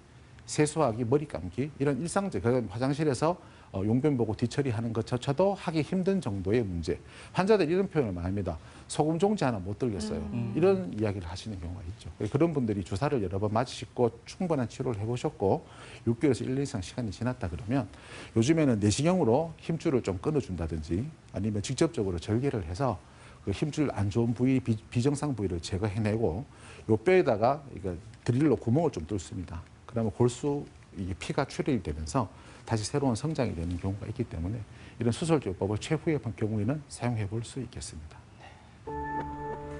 세수하기, 머리 감기 이런 일상적. 그다음에 화장실에서 용변 보고 뒤처리하는 것조차도 하기 힘든 정도의 문제. 환자들이 이런 표현을 많이 합니다. 소금 종지 하나 못 들겠어요. 이런 이야기를 하시는 경우가 있죠. 그런 분들이 주사를 여러 번 맞으시고 충분한 치료를 해보셨고 6개월에서 1년 이상 시간이 지났다 그러면 요즘에는 내시경으로 힘줄을 좀 끊어준다든지 아니면 직접적으로 절개를 해서 그 힘줄 안 좋은 부위, 비정상 부위를 제거해내고 요 뼈에다가 이거 드릴로 구멍을 좀 뚫습니다. 그러면 골수 이게 피가 출혈이 되면서 다시 새로운 성장이 되는 경우가 있기 때문에 이런 수술요법을 최후의 경우에는 사용해 볼 수 있겠습니다.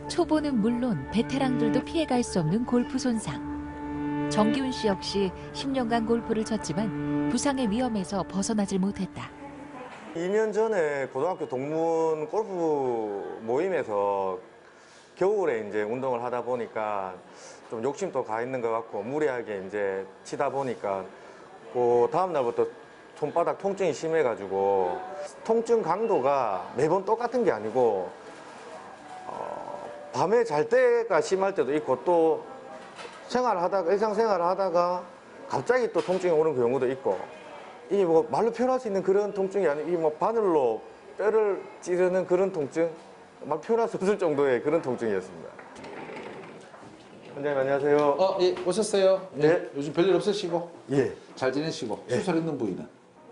초보는 물론 베테랑들도 피해갈 수 없는 골프 손상. 정기훈 씨 역시 10년간 골프를 쳤지만 부상의 위험에서 벗어나질 못했다. 2년 전에 고등학교 동문 골프 모임에서 겨울에 이제 운동을 하다 보니까 좀 욕심도 가 있는 것 같고 무리하게 이제 치다 보니까 그 다음 날부터 손바닥 통증이 심해가지고 통증 강도가 매번 똑같은 게 아니고 밤에 잘 때가 심할 때도 있고 또 일상생활을 하다가 갑자기 또 통증이 오는 경우도 있고 이게 뭐 말로 표현할 수 있는 그런 통증이 아니고 이게 뭐 바늘로 뼈를 찌르는 그런 통증 막 표현할 수 없을 정도의 그런 통증이었습니다. 원장님 안녕하세요. 예, 오셨어요? 네. 요즘 별일 없으시고? 예. 잘 지내시고? 수술했는 부위는?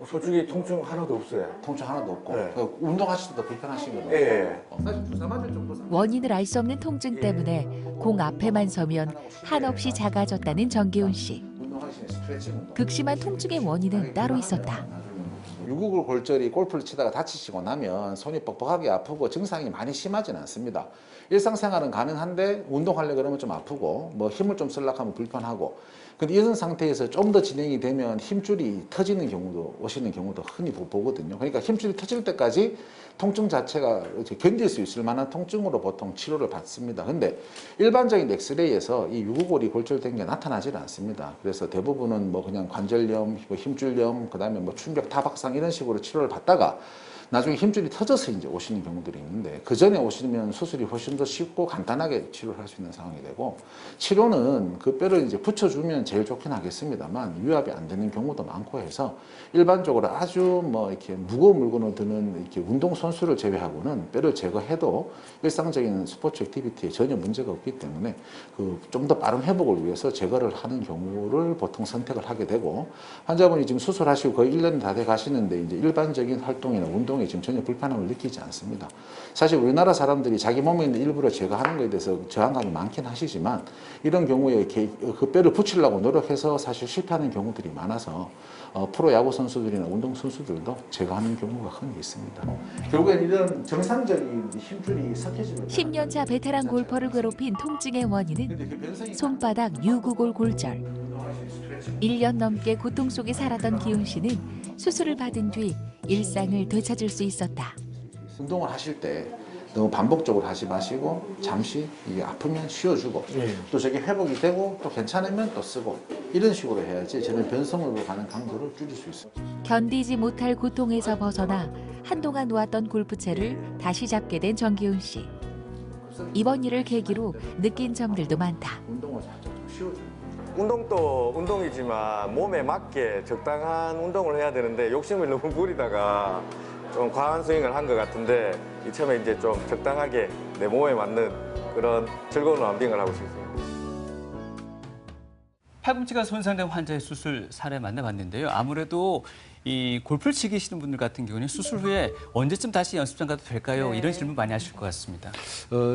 솔직히 통증 하나도 없어요. 통증 하나도 없고? 네. 운동하실 때도 불편하신 거예요? 예. 사실 주사 맞을 정도 원인을 알 수 없는 통증 때문에 공 앞에만 서면 한없이 작아졌다는 정기훈 씨. 운동하시는 스트레칭 운동. 극심한 통증의 원인은 따로 있었다. 유구골 골절이 골프를 치다가 다치시고 나면 손이 뻑뻑하게 아프고 증상이 많이 심하지는 않습니다. 일상생활은 가능한데 운동하려고 그러면 좀 아프고 뭐 힘을 좀 쓰려고 하면 불편하고 근데 이런 상태에서 좀 더 진행이 되면 힘줄이 터지는 경우도 오시는 경우도 흔히 보거든요. 그러니까 힘줄이 터질 때까지 통증 자체가 견딜 수 있을 만한 통증으로 보통 치료를 받습니다. 근데 일반적인 엑스레이에서 이 유구골이 골절된 게 나타나지는 않습니다. 그래서 대부분은 뭐 그냥 관절염, 뭐 힘줄염, 그다음에 뭐 충격 타박상 이런 식으로 치료를 받다가 나중에 힘줄이 터져서 이제 오시는 경우들이 있는데 그 전에 오시면 수술이 훨씬 더 쉽고 간단하게 치료를 할 수 있는 상황이 되고 치료는 그 뼈를 이제 붙여주면 제일 좋긴 하겠습니다만 유압이 안 되는 경우도 많고 해서 일반적으로 아주 뭐 이렇게 무거운 물건을 드는 이렇게 운동 선수를 제외하고는 뼈를 제거해도 일상적인 스포츠 액티비티에 전혀 문제가 없기 때문에 그 좀 더 빠른 회복을 위해서 제거를 하는 경우를 보통 선택을 하게 되고 환자분이 지금 수술하시고 거의 1년 다 돼 가시는데 이제 일반적인 활동이나 운동에 지금 전혀 불편함을 느끼지 않습니다. 사실 우리나라 사람들이 자기 몸에 있는 일부를 제거하는 것에 대해서 저항감이 많긴 하시지만 이런 경우에 이렇게 그 뼈를 붙이려고 노력해서 사실 실패하는 경우들이 많아서 프로 야구 선수들이나 운동 선수들도 제거하는 경우가 흔히 있습니다. 결국엔 이런 정상적인 힘줄이 섞여지면 10년차 베테랑 골퍼를 괴롭힌 통증의 원인은 손바닥 유구골 골절. 1년 넘게 고통 속에 살았던 기훈 씨는 수술을 받은 뒤 일상을 되찾을 수 있었다. 운동을 하실 때 너무 반복적으로 하지 마시고 잠시 이게 아프면 쉬어주고 또 저게 회복이 되고 또 괜찮으면 또 쓰고 이런 식으로 해야지 저는 변성으로 가는 강도를 줄일 수 있습니다. 견디지 못할 고통에서 벗어나 한동안 놓았던 골프채를 다시 잡게 된 정기훈 씨. 이번 일을 계기로 느낀 점들도 많다. 운동을 살짝 좀 쉬어주고 운동도 운동이지만 몸에 맞게 적당한 운동을 해야 되는데 욕심을 너무 부리다가 좀 과한 스윙을 한 것 같은데 이참에 이제 좀 적당하게 내 몸에 맞는 그런 즐거운 라운딩을 하고 싶습니다. 팔꿈치가 손상된 환자의 수술 사례 만나봤는데요. 아무래도 이 골프를 치시는 분들 같은 경우는 수술 후에 언제쯤 다시 연습장 가도 될까요? 네. 이런 질문 많이 하실 것 같습니다.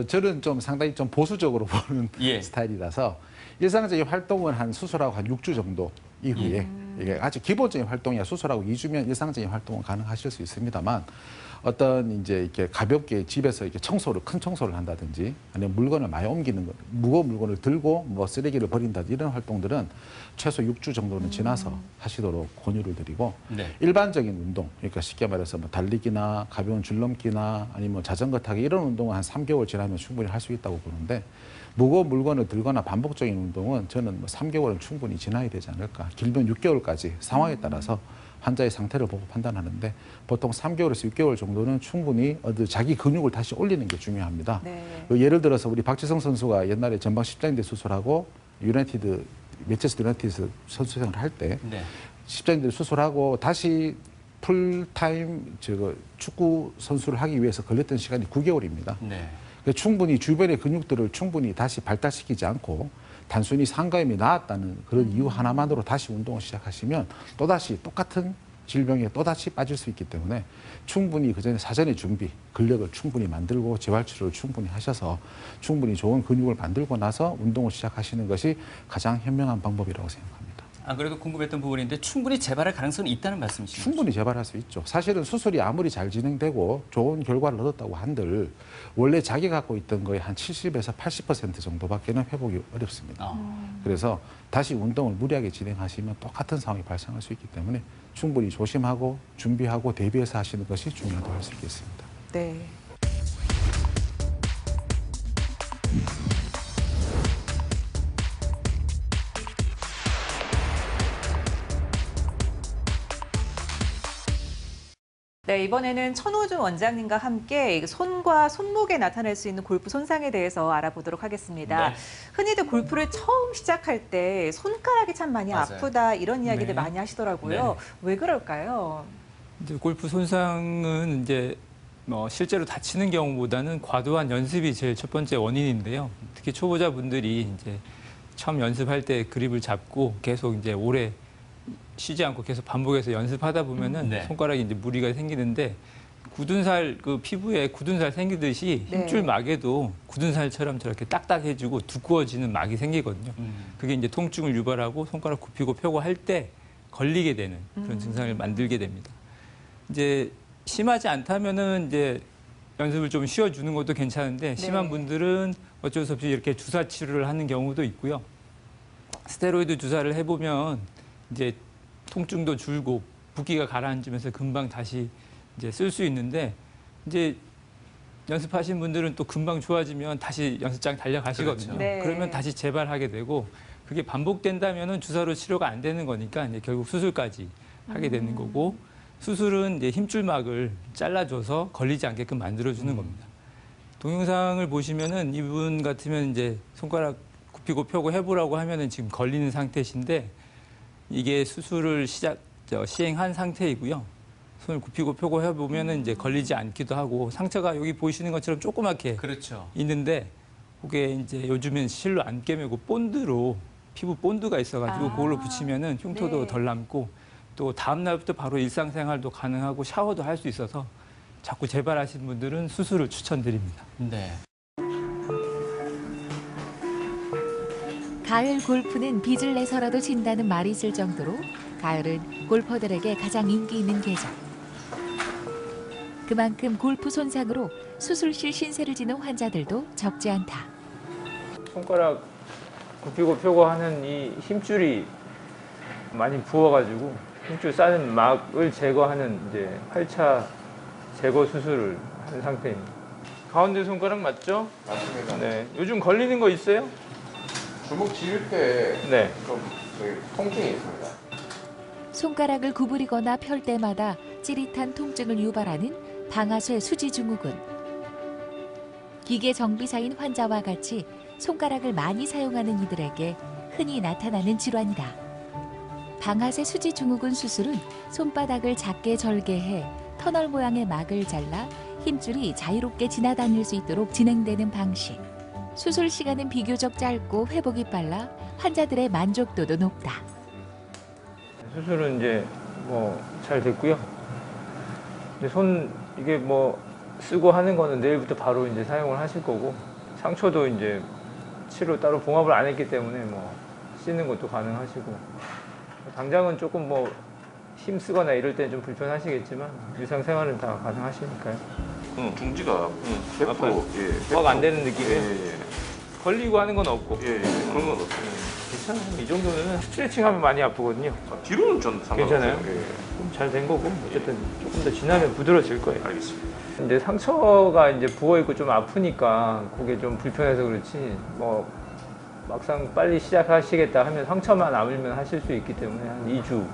저는 좀 상당히 좀 보수적으로 보는 예. 스타일이라서 일상적인 활동은 한 수술하고 한 6주 정도 이후에 이게 아주 기본적인 활동이야 수술하고 2주면 일상적인 활동은 가능하실 수 있습니다만 어떤 이제 이렇게 가볍게 집에서 이렇게 큰 청소를 한다든지 아니면 물건을 많이 옮기는 것, 무거운 물건을 들고 뭐 쓰레기를 버린다든지 이런 활동들은 최소 6주 정도는 지나서 하시도록 권유를 드리고 네. 일반적인 운동, 그러니까 쉽게 말해서 뭐 달리기나 가벼운 줄넘기나 아니면 자전거 타기 이런 운동은 한 3개월 지나면 충분히 할 수 있다고 보는데 무거운 물건을 들거나 반복적인 운동은 저는 뭐 3개월은 충분히 지나야 되지 않을까. 길면 6개월까지 상황에 따라서 환자의 상태를 보고 판단하는데 보통 3개월에서 6개월 정도는 충분히 자기 근육을 다시 올리는 게 중요합니다. 네. 예를 들어서 우리 박지성 선수가 옛날에 전방 십자인대 수술하고 맨체스터 유나이티드 선수 생활을 할 때 네. 십자인대 수술하고 다시 풀타임 축구 선수를 하기 위해서 걸렸던 시간이 9개월입니다. 네. 충분히 주변의 근육들을 충분히 다시 발달시키지 않고 단순히 상가염이 나았다는 그런 이유 하나만으로 다시 운동을 시작하시면 또다시 똑같은 질병에 또다시 빠질 수 있기 때문에 충분히 그전에 사전에 준비, 근력을 충분히 만들고 재활치료를 충분히 하셔서 충분히 좋은 근육을 만들고 나서 운동을 시작하시는 것이 가장 현명한 방법이라고 생각합니다. 안 그래도 궁금했던 부분인데 충분히 재발할 가능성이 있다는 말씀이시죠? 충분히 재발할 수 있죠. 사실은 수술이 아무리 잘 진행되고 좋은 결과를 얻었다고 한들 원래 자기 갖고 있던 거의 한 70에서 80% 정도밖에는 회복이 어렵습니다. 그래서 다시 운동을 무리하게 진행하시면 똑같은 상황이 발생할 수 있기 때문에 충분히 조심하고 준비하고 대비해서 하시는 것이 중요하다고 할 수 있겠습니다. 네. 네, 이번에는 천호준 원장님과 함께 손과 손목에 나타날 수 있는 골프 손상에 대해서 알아보도록 하겠습니다. 네. 흔히들 골프를 처음 시작할 때 손가락이 참 많이 맞아요. 아프다 이런 이야기들 네. 많이 하시더라고요. 네. 왜 그럴까요? 이제 골프 손상은 이제 실제로 다치는 경우보다는 과도한 연습이 제일 첫 번째 원인인데요. 특히 초보자분들이 이제 처음 연습할 때 그립을 잡고 계속 이제 오래 쉬지 않고 계속 반복해서 연습하다 보면은 네. 손가락에 이제 무리가 생기는데 굳은 살, 그 피부에 굳은 살 생기듯이 네. 힘줄 막에도 굳은 살처럼 저렇게 딱딱해지고 두꺼워지는 막이 생기거든요. 그게 이제 통증을 유발하고 손가락 굽히고 펴고 할 때 걸리게 되는 그런 증상을 만들게 됩니다. 이제 심하지 않다면은 이제 연습을 좀 쉬어주는 것도 괜찮은데 심한 분들은 어쩔 수 없이 이렇게 주사 치료를 하는 경우도 있고요. 스테로이드 주사를 해보면 이제 통증도 줄고 붓기가 가라앉으면서 금방 다시 이제 쓸 수 있는데 이제 연습하신 분들은 또 금방 좋아지면 다시 연습장 달려가시거든요. 그렇죠. 네. 그러면 다시 재발하게 되고 그게 반복된다면은 주사로 치료가 안 되는 거니까 이제 결국 수술까지 하게 되는 거고 수술은 이제 힘줄막을 잘라줘서 걸리지 않게끔 만들어주는 겁니다. 동영상을 보시면은 이분 같으면 이제 손가락 굽히고 펴고 해보라고 하면은 지금 걸리는 상태신데 이게 수술을 시행한 상태이고요. 손을 굽히고 펴고 해보면은 이제 걸리지 않기도 하고 상처가 여기 보이시는 것처럼 조그맣게 그렇죠. 있는데 그게 이제 요즘엔 실로 안 꿰매고 본드로 피부 본드가 있어가지고 그걸로 붙이면은 흉터도 네. 덜 남고 또 다음 날부터 바로 일상생활도 가능하고 샤워도 할 수 있어서 자꾸 재발하신 분들은 수술을 추천드립니다. 네. 가을 골프는 빚을 내서라도 진다는 말이 있을 정도로 가을은 골퍼들에게 가장 인기 있는 계절. 그만큼 골프 손상으로 수술실 신세를 지는 환자들도 적지 않다. 손가락 굽히고 펴고 하는 이 힘줄이 많이 부어가지고 힘줄 싸는 막을 제거하는 이제 8차 제거 수술을 한 상태입니다. 가운데 손가락 맞죠? 맞습니다. 네. 요즘 걸리는 거 있어요? 주먹 쥐을 때 네. 좀 통증이 있습니다. 손가락을 구부리거나 펼 때마다 찌릿한 통증을 유발하는 방아쇠 수지 증후군. 기계 정비사인 환자와 같이 손가락을 많이 사용하는 이들에게 흔히 나타나는 질환이다. 방아쇠 수지 증후군 수술은 손바닥을 작게 절개해 터널 모양의 막을 잘라 힘줄이 자유롭게 지나다닐 수 있도록 진행되는 방식. 수술 시간은 비교적 짧고 회복이 빨라 환자들의 만족도도 높다. 수술은 이제 뭐 잘 됐고요. 이제 손 이게 뭐 쓰고 하는 거는 내일부터 바로 이제 사용을 하실 거고 상처도 이제 치료 따로 봉합을 안 했기 때문에 뭐 씻는 것도 가능하시고 당장은 조금 뭐 힘쓰거나 이럴 때는 좀 불편하시겠지만 일상생활은 다 가능하시니까요. 중지가 100% 아파요? 예, 막 안 되는 느낌이에요? 예, 걸리고 하는 건 없고. 예, 예, 그런 건 없어요. 괜찮아요. 이 정도면 스트레칭 하면 많이 아프거든요. 뒤로는 전 상관없어요. 괜찮아요? 예, 좀 잘 된 거고 어쨌든 조금 더 지나면 부드러워질 거예요. 알겠습니다. 이제 상처가 이제 부어 있고 좀 아프니까 그게 좀 불편해서 그렇지 뭐 막상 빨리 시작하시겠다 하면 상처만 아물면 하실 수 있기 때문에 한 2주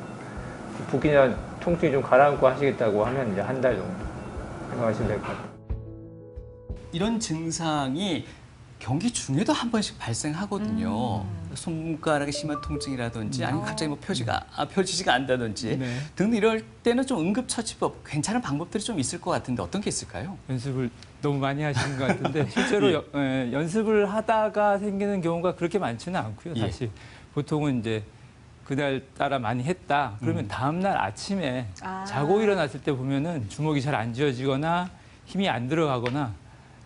붓기나 통증이 좀 가라앉고 하시겠다고 하면 이제 한 달 정도 생각하시면 될 것 같아요. 이런 증상이 경기 중에도 한 번씩 발생하거든요. 손가락에 심한 통증이라든지 아니면 갑자기 뭐 펴지지가 않다든지 네. 등등 이럴 때는 좀 응급처치법 괜찮은 방법들이 좀 있을 것 같은데 어떤 게 있을까요? 연습을 너무 많이 하시는 것 같은데 실제로 연습을 하다가 생기는 경우가 그렇게 많지는 않고요. 예. 사실 보통은 이제 그날 따라 많이 했다. 그러면 다음 날 아침에 자고 일어났을 때 보면은 주먹이 잘 안 쥐어지거나 힘이 안 들어가거나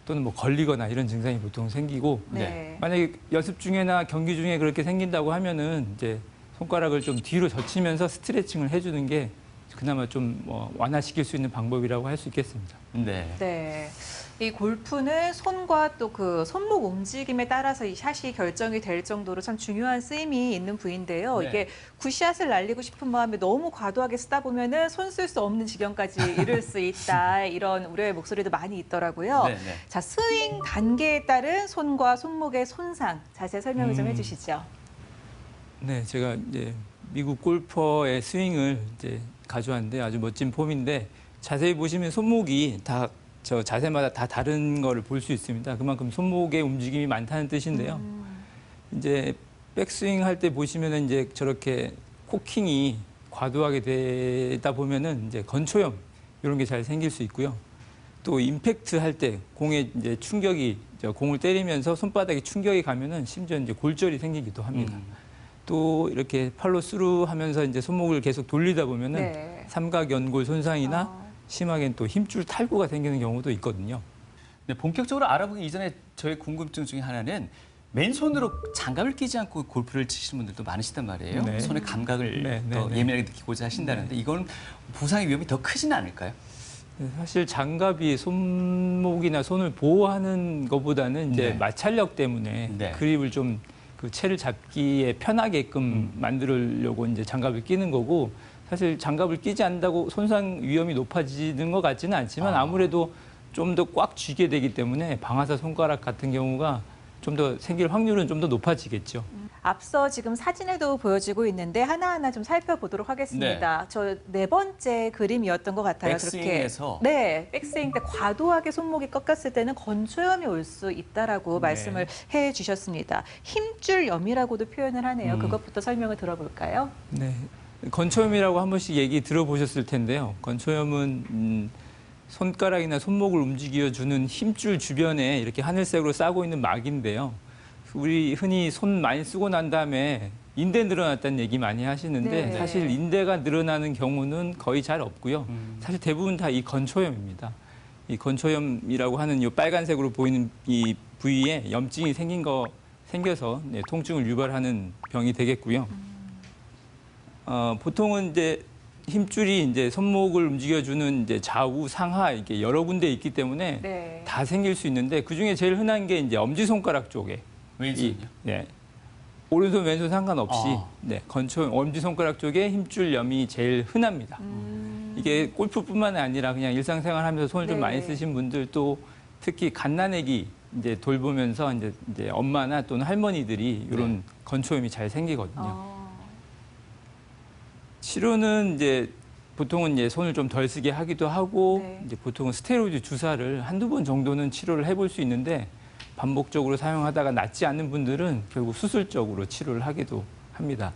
또는 뭐 걸리거나 이런 증상이 보통 생기고 네. 만약에 연습 중에나 경기 중에 그렇게 생긴다고 하면은 이제 손가락을 좀 뒤로 젖히면서 스트레칭을 해주는 게 그나마 좀 완화시킬 수 있는 방법이라고 할 수 있겠습니다. 네. 네. 이 골프는 손과 또 그 손목 움직임에 따라서 이 샷이 결정이 될 정도로 참 중요한 쓰임이 있는 부위인데요. 네. 이게 굿샷을 날리고 싶은 마음에 너무 과도하게 쓰다 보면은 손 쓸 수 없는 지경까지 이를 수 있다. 이런 우려의 목소리도 많이 있더라고요. 네, 네. 자, 스윙 단계에 따른 손과 손목의 손상 자세히 설명을 좀 해주시죠. 네, 제가 이제 미국 골퍼의 스윙을 이제 가져왔는데 아주 멋진 폼인데 자세히 보시면 손목이 다 저 자세마다 다 다른 거를 볼 수 있습니다. 그만큼 손목의 움직임이 많다는 뜻인데요. 이제 백스윙 할 때 보시면은 이제 저렇게 코킹이 과도하게 되다 보면은 이제 건초염 이런 게 잘 생길 수 있고요. 또 임팩트 할 때 공에 이제 충격이 공을 때리면서 손바닥에 충격이 가면은 심지어 이제 골절이 생기기도 합니다. 또 이렇게 팔로 스루 하면서 이제 손목을 계속 돌리다 보면은 네. 삼각 연골 손상이나 심하게는 또 힘줄 탈구가 생기는 경우도 있거든요. 네, 본격적으로 알아보기 이전에 저의 궁금증 중에 하나는 맨손으로 장갑을 끼지 않고 골프를 치시는 분들도 많으시단 말이에요. 네. 손의 감각을 네, 네, 더 네. 예민하게 느끼고자 하신다는데 이건 부상의 위험이 더 크지는 않을까요? 사실 장갑이 손목이나 손을 보호하는 것보다는 이제 네. 마찰력 때문에 네. 그립을 좀 그 채를 잡기에 편하게끔 만들려고 이제 장갑을 끼는 거고 사실 장갑을 끼지 않는다고 손상 위험이 높아지는 것 같지는 않지만 아무래도 좀 더 꽉 쥐게 되기 때문에 방아쇠 손가락 같은 경우가 좀 더 생길 확률은 좀 더 높아지겠죠. 앞서 지금 사진에도 보여지고 있는데 하나하나 좀 살펴보도록 하겠습니다. 저 네 번째 그림이었던 것 같아요. 백스윙에서? 그렇게. 네, 백스윙 때 과도하게 손목이 꺾였을 때는 건초염이 올 수 있다라고 네. 말씀을 해주셨습니다. 힘줄염이라고도 표현을 하네요. 그것부터 설명을 들어볼까요? 네. 건초염이라고 한 번씩 얘기 들어보셨을 텐데요. 건초염은 손가락이나 손목을 움직여주는 힘줄 주변에 이렇게 하늘색으로 싸고 있는 막인데요. 우리 흔히 손 많이 쓰고 난 다음에 인대 늘어났다는 얘기 많이 하시는데 네. 사실 인대가 늘어나는 경우는 거의 잘 없고요. 사실 대부분 다 이 건초염입니다. 이 건초염이라고 하는 이 빨간색으로 보이는 이 부위에 염증이 생겨서 네, 통증을 유발하는 병이 되겠고요. 보통은 이제 힘줄이 이제 손목을 움직여주는 이제 좌우 상하 이렇게 여러 군데 있기 때문에 네. 다 생길 수 있는데 그 중에 제일 흔한 게 이제 엄지 손가락 쪽에 왼손이요? 네. 오른손 왼손 상관없이 아. 네, 엄지 손가락 쪽에 힘줄염이 제일 흔합니다. 이게 골프뿐만 아니라 그냥 일상생활 하면서 손을 좀 네. 많이 쓰신 분들도 특히 갓난아기 이제 돌보면서 이제 엄마나 또는 할머니들이 이런 건초염이 잘 생기거든요. 치료는 이제 보통은 이제 손을 좀 덜 쓰게 하기도 하고 네. 이제 보통은 스테로이드 주사를 한두 번 정도는 치료를 해볼 수 있는데 반복적으로 사용하다가 낫지 않는 분들은 결국 수술적으로 치료를 하기도 합니다.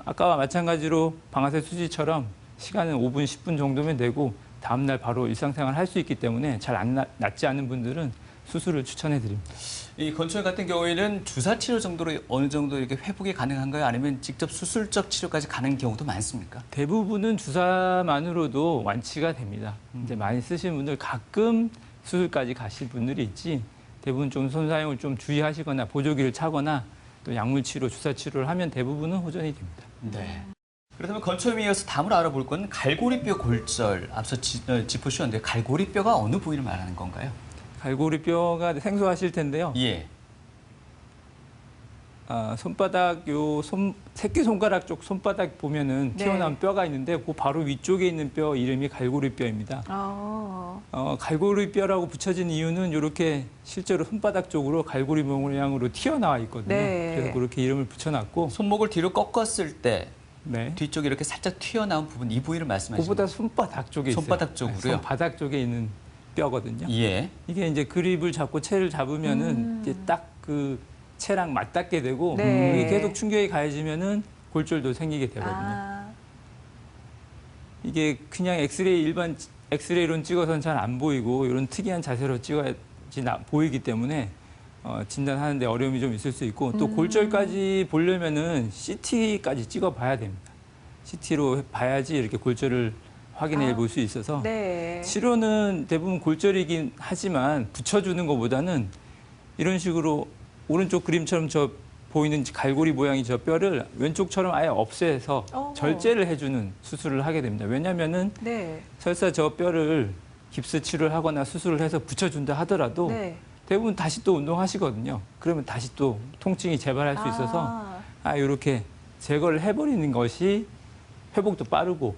아까와 마찬가지로 방아쇠 수지처럼 시간은 5분, 10분 정도면 되고 다음날 바로 일상생활 할 수 있기 때문에 잘 낫지 않는 분들은 수술을 추천해 드립니다. 이 건초염 같은 경우에는 주사 치료 정도로 어느 정도 이렇게 회복이 가능한가요? 아니면 직접 수술적 치료까지 가는 경우도 많습니까? 대부분은 주사만으로도 완치가 됩니다. 이제 많이 쓰시는 분들 가끔 수술까지 가실 분들이 있지 대부분 좀 손 사용을 좀 주의하시거나 보조기를 차거나 또 약물 치료, 주사 치료를 하면 대부분은 호전이 됩니다. 네. 그렇다면 건초염에 이어서 다음으로 알아볼 건 갈고리뼈 골절. 앞서 짚어주셨는데 갈고리뼈가 어느 부위를 말하는 건가요? 갈고리뼈가 생소하실 텐데요. 예. 손바닥 새끼 손가락 쪽 손바닥 보면은 네. 튀어나온 뼈가 있는데 그 바로 위쪽에 있는 뼈 이름이 갈고리뼈입니다. 갈고리뼈라고 붙여진 이유는 이렇게 실제로 손바닥 쪽으로 갈고리 모양으로 튀어나와 있거든요. 네. 그래서 그렇게 이름을 붙여놨고, 손목을 뒤로 꺾었을 때 네. 뒤쪽에 이렇게 살짝 튀어나온 부분, 이 부위를 말씀하시는 그보다 거예요? 손바닥 쪽에 있어요. 손바닥 쪽으로요? 손바닥 쪽에 있는 뼈거든요. 예. 이게 이제 그립을 잡고 채를 잡으면은 이제 딱 그 채랑 맞닿게 되고 네. 이게 계속 충격이 가해지면은 골절도 생기게 되거든요. 이게 그냥 일반 엑스레이로는 찍어서는 잘 안 보이고 이런 특이한 자세로 찍어야지 보이기 때문에 진단하는데 어려움이 좀 있을 수 있고 또 골절까지 보려면은 CT까지 찍어봐야 됩니다. CT로 봐야지 이렇게 골절을 확인해 볼 수 있어서 네. 치료는 대부분 골절이긴 하지만 붙여주는 것보다는 이런 식으로 오른쪽 그림처럼 저 보이는 갈고리 모양의 저 뼈를 왼쪽처럼 아예 없애서 절제를 해주는 수술을 하게 됩니다. 왜냐하면은 네. 설사 저 뼈를 깁스 치료를 하거나 수술을 해서 붙여준다 하더라도 네. 대부분 다시 또 운동하시거든요. 그러면 다시 또 통증이 재발할 수 있어서 이렇게 제거를 해버리는 것이 회복도 빠르고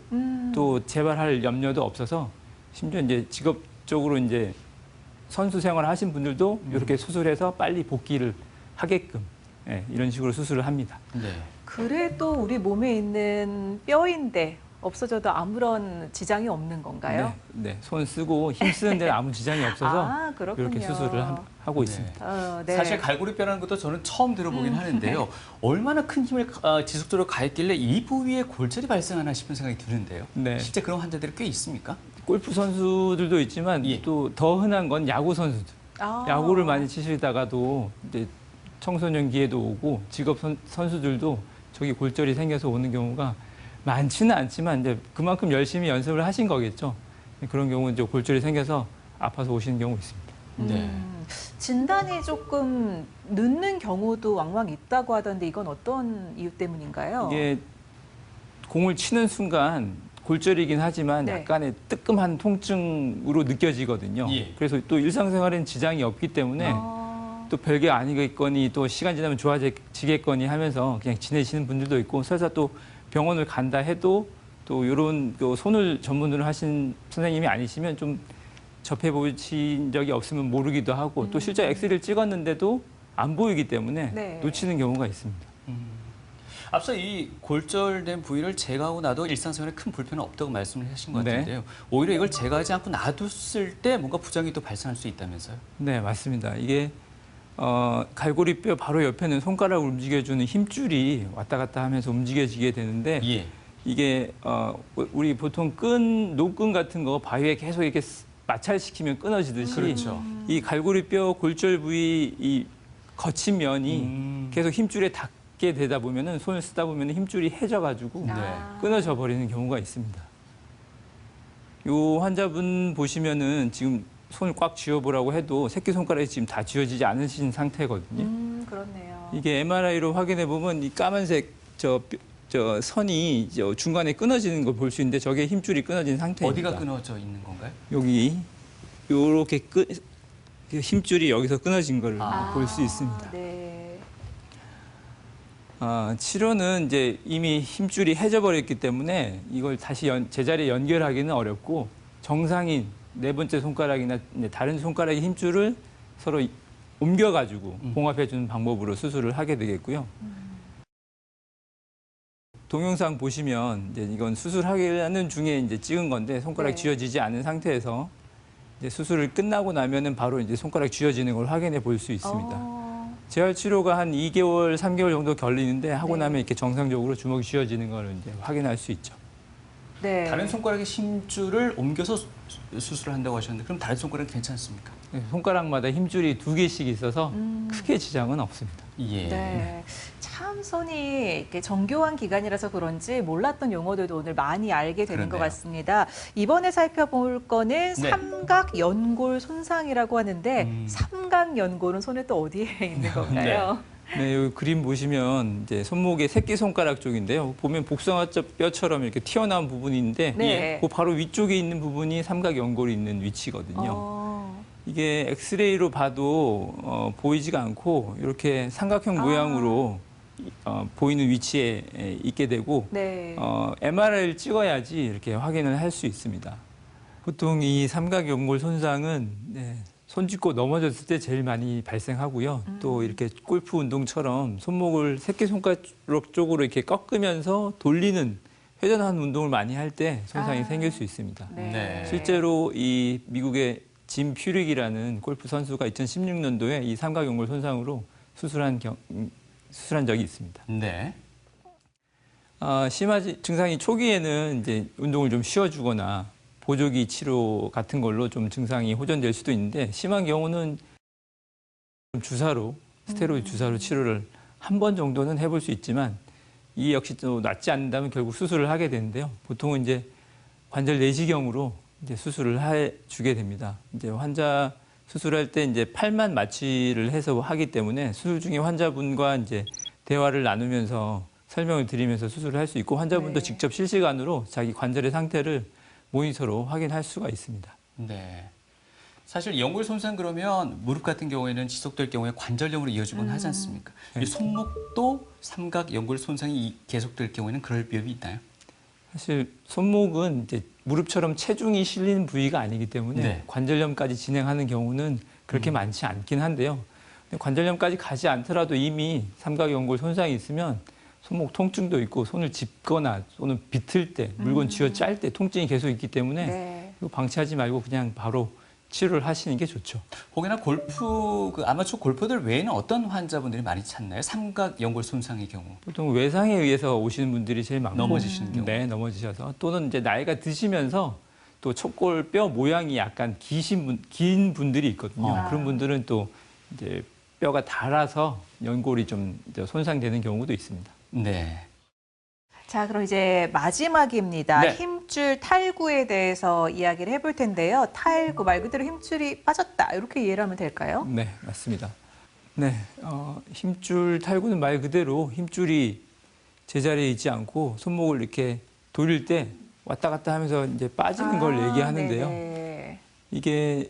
또 재발할 염려도 없어서 심지어 이제 직업적으로 이제 선수 생활을 하신 분들도 이렇게 수술해서 빨리 복귀를 하게끔 이런 식으로 수술을 합니다. 네. 그래도 우리 몸에 있는 뼈인데 없어져도 아무런 지장이 없는 건가요? 네, 손 쓰고 힘 쓰는 데는 아무 지장이 없어서 그렇군요. 이렇게 수술을 하고 있습니다. 네. 사실 갈고리뼈라는 것도 저는 처음 들어보긴 하는데요. 얼마나 큰 힘을 지속적으로 가했길래 이 부위에 골절이 발생하나 싶은 생각이 드는데요. 네. 실제 그런 환자들이 꽤 있습니까? 골프 선수들도 있지만 예. 또 더 흔한 건 야구 선수들. 야구를 많이 치시다가도 이제 청소년기에도 오고 직업 선수들도 저기 골절이 생겨서 오는 경우가 많지는 않지만 이제 그만큼 열심히 연습을 하신 거겠죠. 그런 경우는 이제 골절이 생겨서 아파서 오시는 경우 있습니다. 네. 진단이 조금 늦는 경우도 왕왕 있다고 하던데 이건 어떤 이유 때문인가요? 이게 공을 치는 순간 골절이긴 하지만 네. 약간의 뜨끔한 통증으로 느껴지거든요. 예. 그래서 또 일상생활에는 지장이 없기 때문에 또 별게 아니겠거니 또 시간 지나면 좋아지겠거니 하면서 그냥 지내시는 분들도 있고 설사 또 병원을 간다 해도 또 이런 손을 전문으로 하신 선생님이 아니시면 좀 접해보신 적이 없으면 모르기도 하고 또 실제 엑스레이를 찍었는데도 안 보이기 때문에 네. 놓치는 경우가 있습니다. 앞서 이 골절된 부위를 제거하고 나도 일상생활에 큰 불편은 없다고 말씀을 하신 것 네. 같은데요. 오히려 이걸 제거하지 않고 놔뒀을 때 뭔가 부작용이 또 발생할 수 있다면서요? 네, 맞습니다. 이게 갈고리뼈 바로 옆에는 손가락을 움직여주는 힘줄이 왔다 갔다 하면서 움직여지게 되는데 예. 이게 우리 보통 노끈 같은 거 바위에 계속 이렇게 마찰시키면 끊어지듯이 그렇죠. 이 갈고리뼈 골절 부위 이 거친 면이 계속 힘줄에 닿게 되다 보면은 손을 쓰다 보면 힘줄이 해져가지고 끊어져 버리는 경우가 있습니다. 이 환자분 보시면은 지금 손을 꽉 쥐어보라고 해도 새끼손가락이 지금 다 쥐어지지 않으신 상태거든요. 그렇네요. 이게 MRI로 확인해 보면 이 까만색 저 선이 중간에 끊어지는 걸 볼 수 있는데 저게 힘줄이 끊어진 상태입니다. 어디가 끊어져 있는 건가요? 여기 요렇게 힘줄이 여기서 끊어진 걸 볼 수 있습니다. 네. 치료는 이제 이미 힘줄이 해져버렸기 때문에 이걸 다시 제자리에 연결하기는 어렵고 정상인 네 번째 손가락이나 다른 손가락의 힘줄을 서로 옮겨가지고 봉합해주는 방법으로 수술을 하게 되겠고요. 동영상 보시면 이제 이건 수술하는 중에 이제 찍은 건데 손가락 쥐어지지 않은 상태에서 이제 수술을 끝나고 나면은 바로 이제 손가락 쥐어지는 걸 확인해 볼 수 있습니다. 재활 치료가 한 2개월, 3개월 정도 걸리는데 하고 나면 이렇게 정상적으로 주먹이 쥐어지는 걸 이제 확인할 수 있죠. 네. 다른 손가락의 힘줄을 옮겨서 수술을 한다고 하셨는데 그럼 다른 손가락이 괜찮습니까? 네, 손가락마다 힘줄이 2개씩 있어서 크게 지장은 없습니다. 예. 네. 참 손이 이렇게 정교한 기관이라서 그런지 몰랐던 용어들도 오늘 많이 알게 되는 것 그렇네요. 같습니다. 이번에 살펴볼 거는 네. 삼각연골 손상이라고 하는데 삼각연골은 손에 또 어디에 있는 건가요? 네, 이 그림 보시면 이제 손목의 새끼손가락 쪽인데요. 보면 복숭아뼈처럼 이렇게 튀어나온 부분이 있는데 네. 그 바로 위쪽에 있는 부분이 삼각연골이 있는 위치거든요. 이게 엑스레이로 봐도 보이지가 않고 이렇게 삼각형 모양으로 보이는 위치에 있게 되고 네. MRI를 찍어야지 이렇게 확인을 할 수 있습니다. 보통 이 삼각연골 손상은 손 짚고 넘어졌을 때 제일 많이 발생하고요. 또 이렇게 골프 운동처럼 손목을 새끼손가락 쪽으로 이렇게 꺾으면서 돌리는 회전하는 운동을 많이 할 때 손상이 생길 수 있습니다. 네. 실제로 이 미국의 짐 퓨릭이라는 골프 선수가 2016년도에 이 삼각연골 손상으로 수술한 적이 있습니다. 네. 심하지 증상이 초기에는 이제 운동을 좀 쉬어주거나 보조기 치료 같은 걸로 좀 증상이 호전될 수도 있는데 심한 경우는 주사로 스테로이드 주사로 치료를 한 번 정도는 해볼 수 있지만 이 역시 또 낫지 않는다면 결국 수술을 하게 되는데요. 보통은 이제 관절 내시경으로 이제 수술을 해주게 됩니다. 이제 환자 수술할 때 이제 팔만 마취를 해서 하기 때문에 수술 중에 환자분과 이제 대화를 나누면서 설명을 드리면서 수술을 할 수 있고 환자분도 직접 실시간으로 자기 관절의 상태를 모니터로 확인할 수가 있습니다. 네. 사실 연골 손상 그러면 무릎 같은 경우에는 지속될 경우에 관절염으로 이어지곤 하지 않습니까? 이 손목도 삼각 연골 손상이 계속될 경우에는 그럴 위험이 있나요? 사실 손목은 이제 무릎처럼 체중이 실리는 부위가 아니기 때문에 관절염까지 진행하는 경우는 그렇게 많지 않긴 한데요. 관절염까지 가지 않더라도 이미 삼각연골 손상이 있으면 손목 통증도 있고 손을 짚거나 손을 비틀 때 물건 쥐어 짤 때 통증이 계속 있기 때문에 이거 방치하지 말고 그냥 바로 치료를 하시는 게 좋죠. 혹여나 골프 아마추어 골퍼들 외에는 어떤 환자분들이 많이 찾나요? 삼각 연골 손상의 경우. 보통 외상에 의해서 오시는 분들이 제일 많고 넘어지시는 경우. 네, 넘어지셔서 또는 이제 나이가 드시면서 또 척골 뼈 모양이 약간 긴 분들이 있거든요. 그런 분들은 또 이제 뼈가 닳아서 연골이 좀 이제 손상되는 경우도 있습니다. 네. 자, 그럼 이제 마지막입니다. 네. 힘줄 탈구에 대해서 이야기를 해볼 텐데요. 탈구 말 그대로 힘줄이 빠졌다 이렇게 이해를 하면 될까요? 네, 맞습니다. 네, 힘줄 탈구는 말 그대로 힘줄이 제자리에 있지 않고 손목을 이렇게 돌릴 때 왔다 갔다 하면서 이제 빠지는 걸 얘기하는데요. 네네. 이게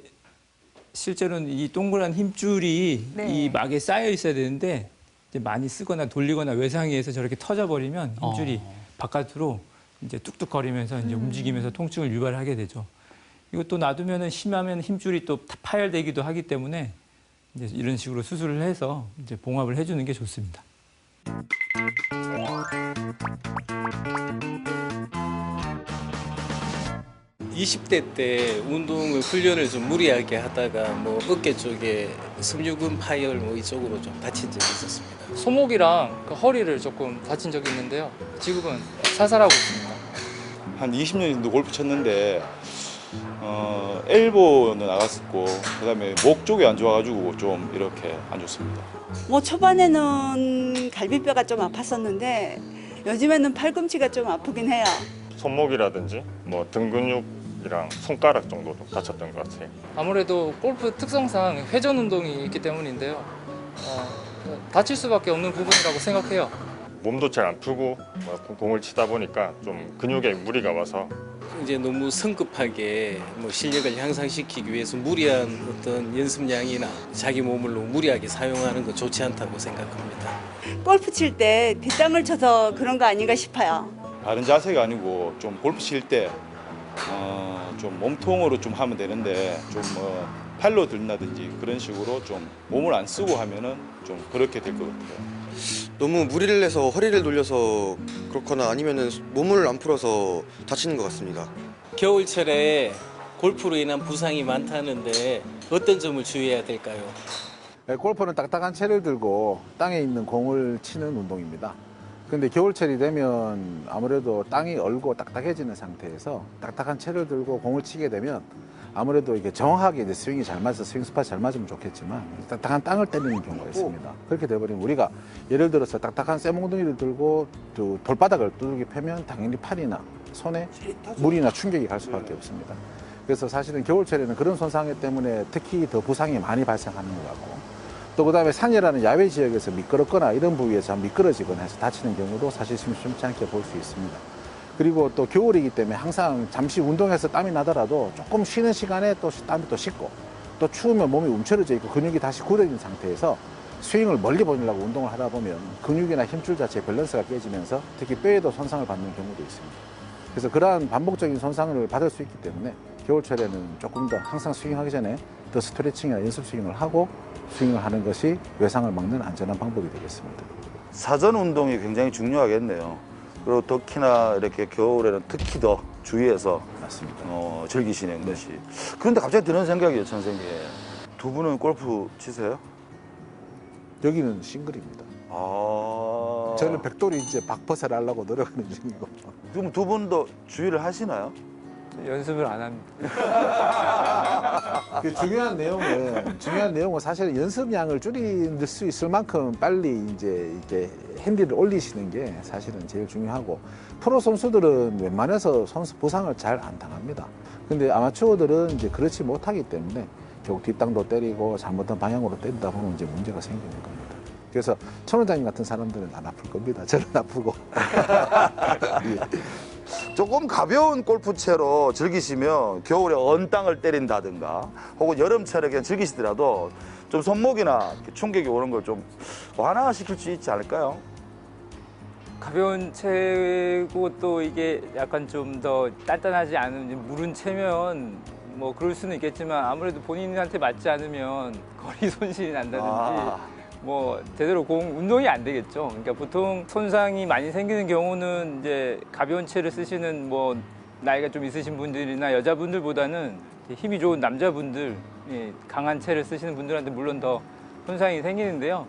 실제로는 이 동그란 힘줄이 이 막에 쌓여 있어야 되는데 이제 많이 쓰거나 돌리거나 외상에 의해서 저렇게 터져버리면 힘줄이 바깥으로 이제 뚝뚝거리면서 이제 움직이면서 통증을 유발하게 되죠. 이것도 놔두면은 심하면 힘줄이 또 파열되기도 하기 때문에 이제 이런 식으로 수술을 해서 이제 봉합을 해주는 게 좋습니다. 20대 때 운동을 훈련을 좀 무리하게 하다가 뭐 어깨 쪽에 섬유근 파열 뭐 이쪽으로 좀 다친 적이 있었습니다. 손목이랑 그 허리를 조금 다친 적이 있는데요. 지금은 살살하고 있습니다. 한 20년 정도 골프 쳤는데 엘보는 나갔었고 그다음에 목 쪽이 안 좋아가지고 좀 이렇게 안 좋습니다. 뭐 초반에는 갈비뼈가 좀 아팠었는데 요즘에는 팔꿈치가 좀 아프긴 해요. 손목이라든지 뭐 등 근육이랑 손가락 정도 좀 다쳤던 것 같아요. 아무래도 골프 특성상 회전 운동이 있기 때문인데요. 다칠 수밖에 없는 부분이라고 생각해요. 몸도 잘 안 풀고 공을 치다 보니까 좀 근육에 무리가 와서 이제 너무 성급하게 뭐 실력을 향상시키기 위해서 무리한 어떤 연습량이나 자기 몸을 너무 무리하게 사용하는 건 좋지 않다고 생각합니다. 골프 칠 때 뒷땅을 쳐서 그런 거 아닌가 싶어요. 바른 자세가 아니고 좀 골프 칠 때 좀 몸통으로 좀 하면 되는데 좀 팔로 들다든지 그런 식으로 좀 몸을 안 쓰고 하면은 좀 그렇게 될 것 같아요. 너무 무리를 해서 허리를 돌려서 그렇거나 아니면은 몸을 안 풀어서 다치는 것 같습니다. 겨울철에 골프로 인한 부상이 많다는데 어떤 점을 주의해야 될까요? 골프는 딱딱한 채를 들고 땅에 있는 공을 치는 운동입니다. 근데 겨울철이 되면 아무래도 땅이 얼고 딱딱해지는 상태에서 딱딱한 채를 들고 공을 치게 되면 아무래도 이게 정확하게 이제 스윙이 잘 맞아서 스윙 스팟이 잘 맞으면 좋겠지만 딱딱한 땅을 때리는 경우가 있습니다. 그렇게 돼버리면 우리가 예를 들어서 딱딱한 쇠몽둥이를 들고 돌바닥을 두들겨 패면 당연히 팔이나 손에 물이나 충격이 갈 수밖에 없습니다. 그래서 사실은 겨울철에는 그런 손상 때문에 특히 더 부상이 많이 발생하는 것 같고 또 그다음에 산이라는 야외 지역에서 미끄럽거나 이런 부위에서 미끄러지거나 해서 다치는 경우도 사실 심심치 않게 볼 수 있습니다. 그리고 또 겨울이기 때문에 항상 잠시 운동해서 땀이 나더라도 조금 쉬는 시간에 또 땀이 또 식고 또 추우면 몸이 움츠러져 있고 근육이 다시 굳어있는 상태에서 스윙을 멀리 보내려고 운동을 하다 보면 근육이나 힘줄 자체의 밸런스가 깨지면서 특히 뼈에도 손상을 받는 경우도 있습니다. 그래서 그러한 반복적인 손상을 받을 수 있기 때문에 겨울철에는 조금 더 항상 스윙하기 전에 더 스트레칭이나 연습 스윙을 하고 스윙을 하는 것이 외상을 막는 안전한 방법이 되겠습니다. 사전 운동이 굉장히 중요하겠네요. 그리고 특히나 이렇게 겨울에는 특히 더 주의해서 맞습니다. 즐기시는 것이. 그런데 갑자기 드는 생각이에요, 선생님. 두 분은 골프 치세요? 여기는 싱글입니다. 아. 저는 백돌이 이제 박버사를 하려고 노력하는 중이고. 그럼 두 분도 주의를 하시나요? 연습을 안 합니다. 그 중요한 내용은 사실 연습량을 줄일 수 있을 만큼 빨리 이제 이렇게 핸디를 올리시는 게 사실은 제일 중요하고, 프로 선수들은 웬만해서 선수 부상을 잘 안 당합니다. 근데 아마추어들은 이제 그렇지 못하기 때문에 결국 뒷땅도 때리고 잘못된 방향으로 때리다 보면 이제 문제가 생기는 겁니다. 그래서 천 원장님 같은 사람들은 안 아플 겁니다. 저는 아프고. 조금 가벼운 골프채로 즐기시면 겨울에 언 땅을 때린다든가 혹은 여름철에 그냥 즐기시더라도 좀 손목이나 충격이 오는 걸 좀 완화시킬 수 있지 않을까요? 가벼운 채고 또 이게 약간 좀 더 단단하지 않은 무른 채면 뭐 그럴 수는 있겠지만 아무래도 본인한테 맞지 않으면 거리 손실이 난다든지 뭐 제대로 운동이 안 되겠죠. 그러니까 보통 손상이 많이 생기는 경우는 이제 가벼운 채를 쓰시는 뭐 나이가 좀 있으신 분들이나 여자분들보다는 힘이 좋은 남자분들, 강한 채를 쓰시는 분들한테 물론 더 손상이 생기는데요.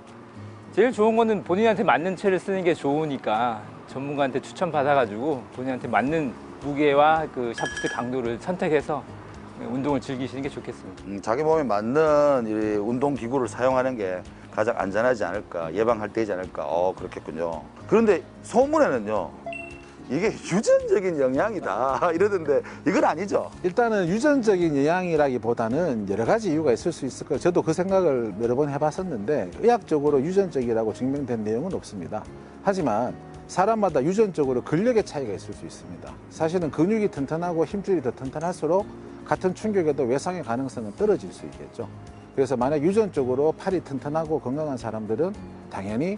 제일 좋은 거는 본인한테 맞는 채를 쓰는 게 좋으니까 전문가한테 추천받아가지고 본인한테 맞는 무게와 그 샤프트 강도를 선택해서 운동을 즐기시는 게 좋겠습니다. 자기 몸에 맞는 이 운동 기구를 사용하는 게 가장 안전하지 않을까, 예방할 때이지 않을까. 그렇겠군요. 그런데 소문에는요, 이게 유전적인 영향이다 이러던데 이건 아니죠? 일단은 유전적인 영향이라기보다는 여러 가지 이유가 있을 수 있을 거예요. 저도 그 생각을 여러 번 해봤었는데 의학적으로 유전적이라고 증명된 내용은 없습니다. 하지만 사람마다 유전적으로 근력의 차이가 있을 수 있습니다. 사실은 근육이 튼튼하고 힘줄이 더 튼튼할수록 같은 충격에도 외상의 가능성은 떨어질 수 있겠죠. 그래서 만약 유전적으로 팔이 튼튼하고 건강한 사람들은 당연히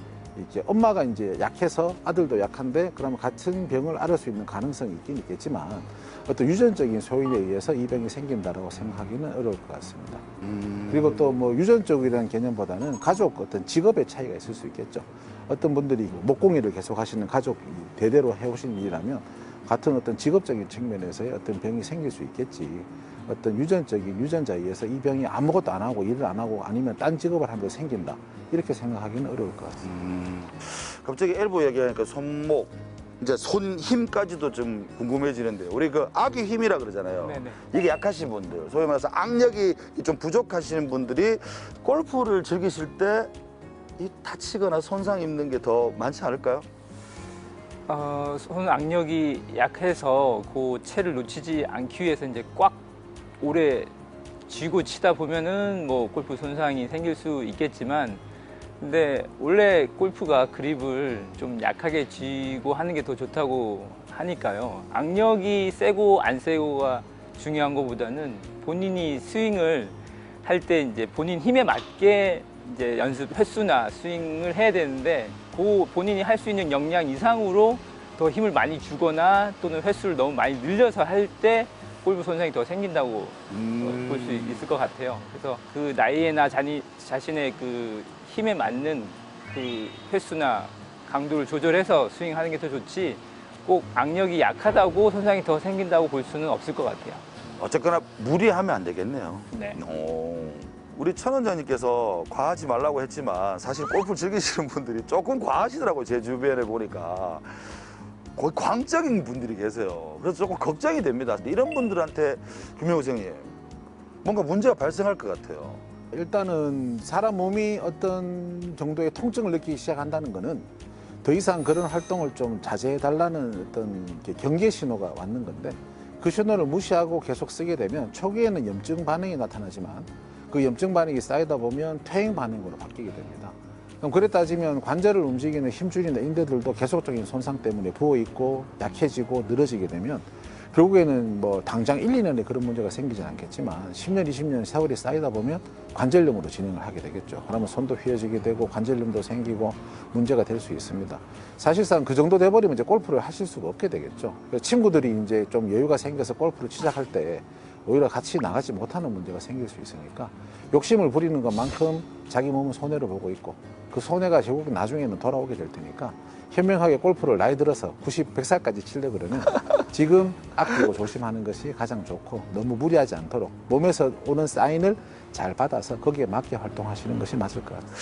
이제 엄마가 이제 약해서 아들도 약한데 그러면 같은 병을 앓을 수 있는 가능성이 있긴 있겠지만 어떤 유전적인 소인에 의해서 이 병이 생긴다라고 생각하기는 어려울 것 같습니다. 그리고 또 뭐 유전적이라는 개념보다는 가족 어떤 직업의 차이가 있을 수 있겠죠. 어떤 분들이 목공일을 계속 하시는 가족 대대로 해오신 일이라면 같은 어떤 직업적인 측면에서의 어떤 병이 생길 수 있겠지. 어떤 유전적인 유전자에 의해서 이 병이 아무것도 안 하고 일을 안 하고 아니면 딴 직업을 하면서 생긴다. 이렇게 생각하기는 어려울 것 같습니다. 갑자기 엘보 얘기하니까 손목, 이제 손 힘까지도 좀 궁금해지는데 우리 그 악의 힘이라 그러잖아요. 네네. 이게 약하신 분들, 소위 말해서 악력이 좀 부족하시는 분들이 골프를 즐기실 때 이 다치거나 손상 입는 게 더 많지 않을까요? 손 악력이 약해서 그 채를 놓치지 않기 위해서 이제 꽉 오래 쥐고 치다 보면은 뭐 골프 손상이 생길 수 있겠지만, 근데 원래 골프가 그립을 좀 약하게 쥐고 하는 게 더 좋다고 하니까요. 악력이 세고 안 세고가 중요한 것보다는 본인이 스윙을 할 때 이제 본인 힘에 맞게 이제 연습 횟수나 스윙을 해야 되는데 그 본인이 할 수 있는 역량 이상으로 더 힘을 많이 주거나 또는 횟수를 너무 많이 늘려서 할 때 골프 손상이 더 생긴다고 볼 수 있을 것 같아요. 그래서 그 나이에나 자신의 그 힘에 맞는 그 횟수나 강도를 조절해서 스윙하는 게 더 좋지 꼭 악력이 약하다고 손상이 더 생긴다고 볼 수는 없을 것 같아요. 어쨌거나 무리하면 안 되겠네요. 네. 우리 천 원장님께서 과하지 말라고 했지만 사실 골프 즐기시는 분들이 조금 과하시더라고요. 제 주변에 보니까. 거의 광적인 분들이 계세요. 그래서 조금 걱정이 됩니다. 이런 분들한테 김명우 선생님, 뭔가 문제가 발생할 것 같아요. 일단은 사람 몸이 어떤 정도의 통증을 느끼기 시작한다는 거는 더 이상 그런 활동을 좀 자제해달라는 어떤 경계 신호가 왔는 건데, 그 신호를 무시하고 계속 쓰게 되면 초기에는 염증 반응이 나타나지만 그 염증 반응이 쌓이다 보면 퇴행 반응으로 바뀌게 됩니다. 그럼 그래 따지면 관절을 움직이는 힘줄이나 인대들도 계속적인 손상 때문에 부어있고 약해지고 늘어지게 되면 결국에는 뭐 당장 1, 2년에 그런 문제가 생기진 않겠지만 10년, 20년 세월이 쌓이다 보면 관절염으로 진행을 하게 되겠죠. 그러면 손도 휘어지게 되고 관절염도 생기고 문제가 될 수 있습니다. 사실상 그 정도 돼버리면 이제 골프를 하실 수가 없게 되겠죠. 친구들이 이제 좀 여유가 생겨서 골프를 시작할 때 오히려 같이 나가지 못하는 문제가 생길 수 있으니까 욕심을 부리는 것만큼 자기 몸은 손해를 보고 있고 그 손해가 결국 나중에는 돌아오게 될 테니까 현명하게 골프를 나이 들어서 90, 100살까지 치려고 그러면 지금 아끼고 조심하는 것이 가장 좋고 너무 무리하지 않도록 몸에서 오는 사인을 잘 받아서 거기에 맞게 활동하시는 것이 맞을 것 같아요.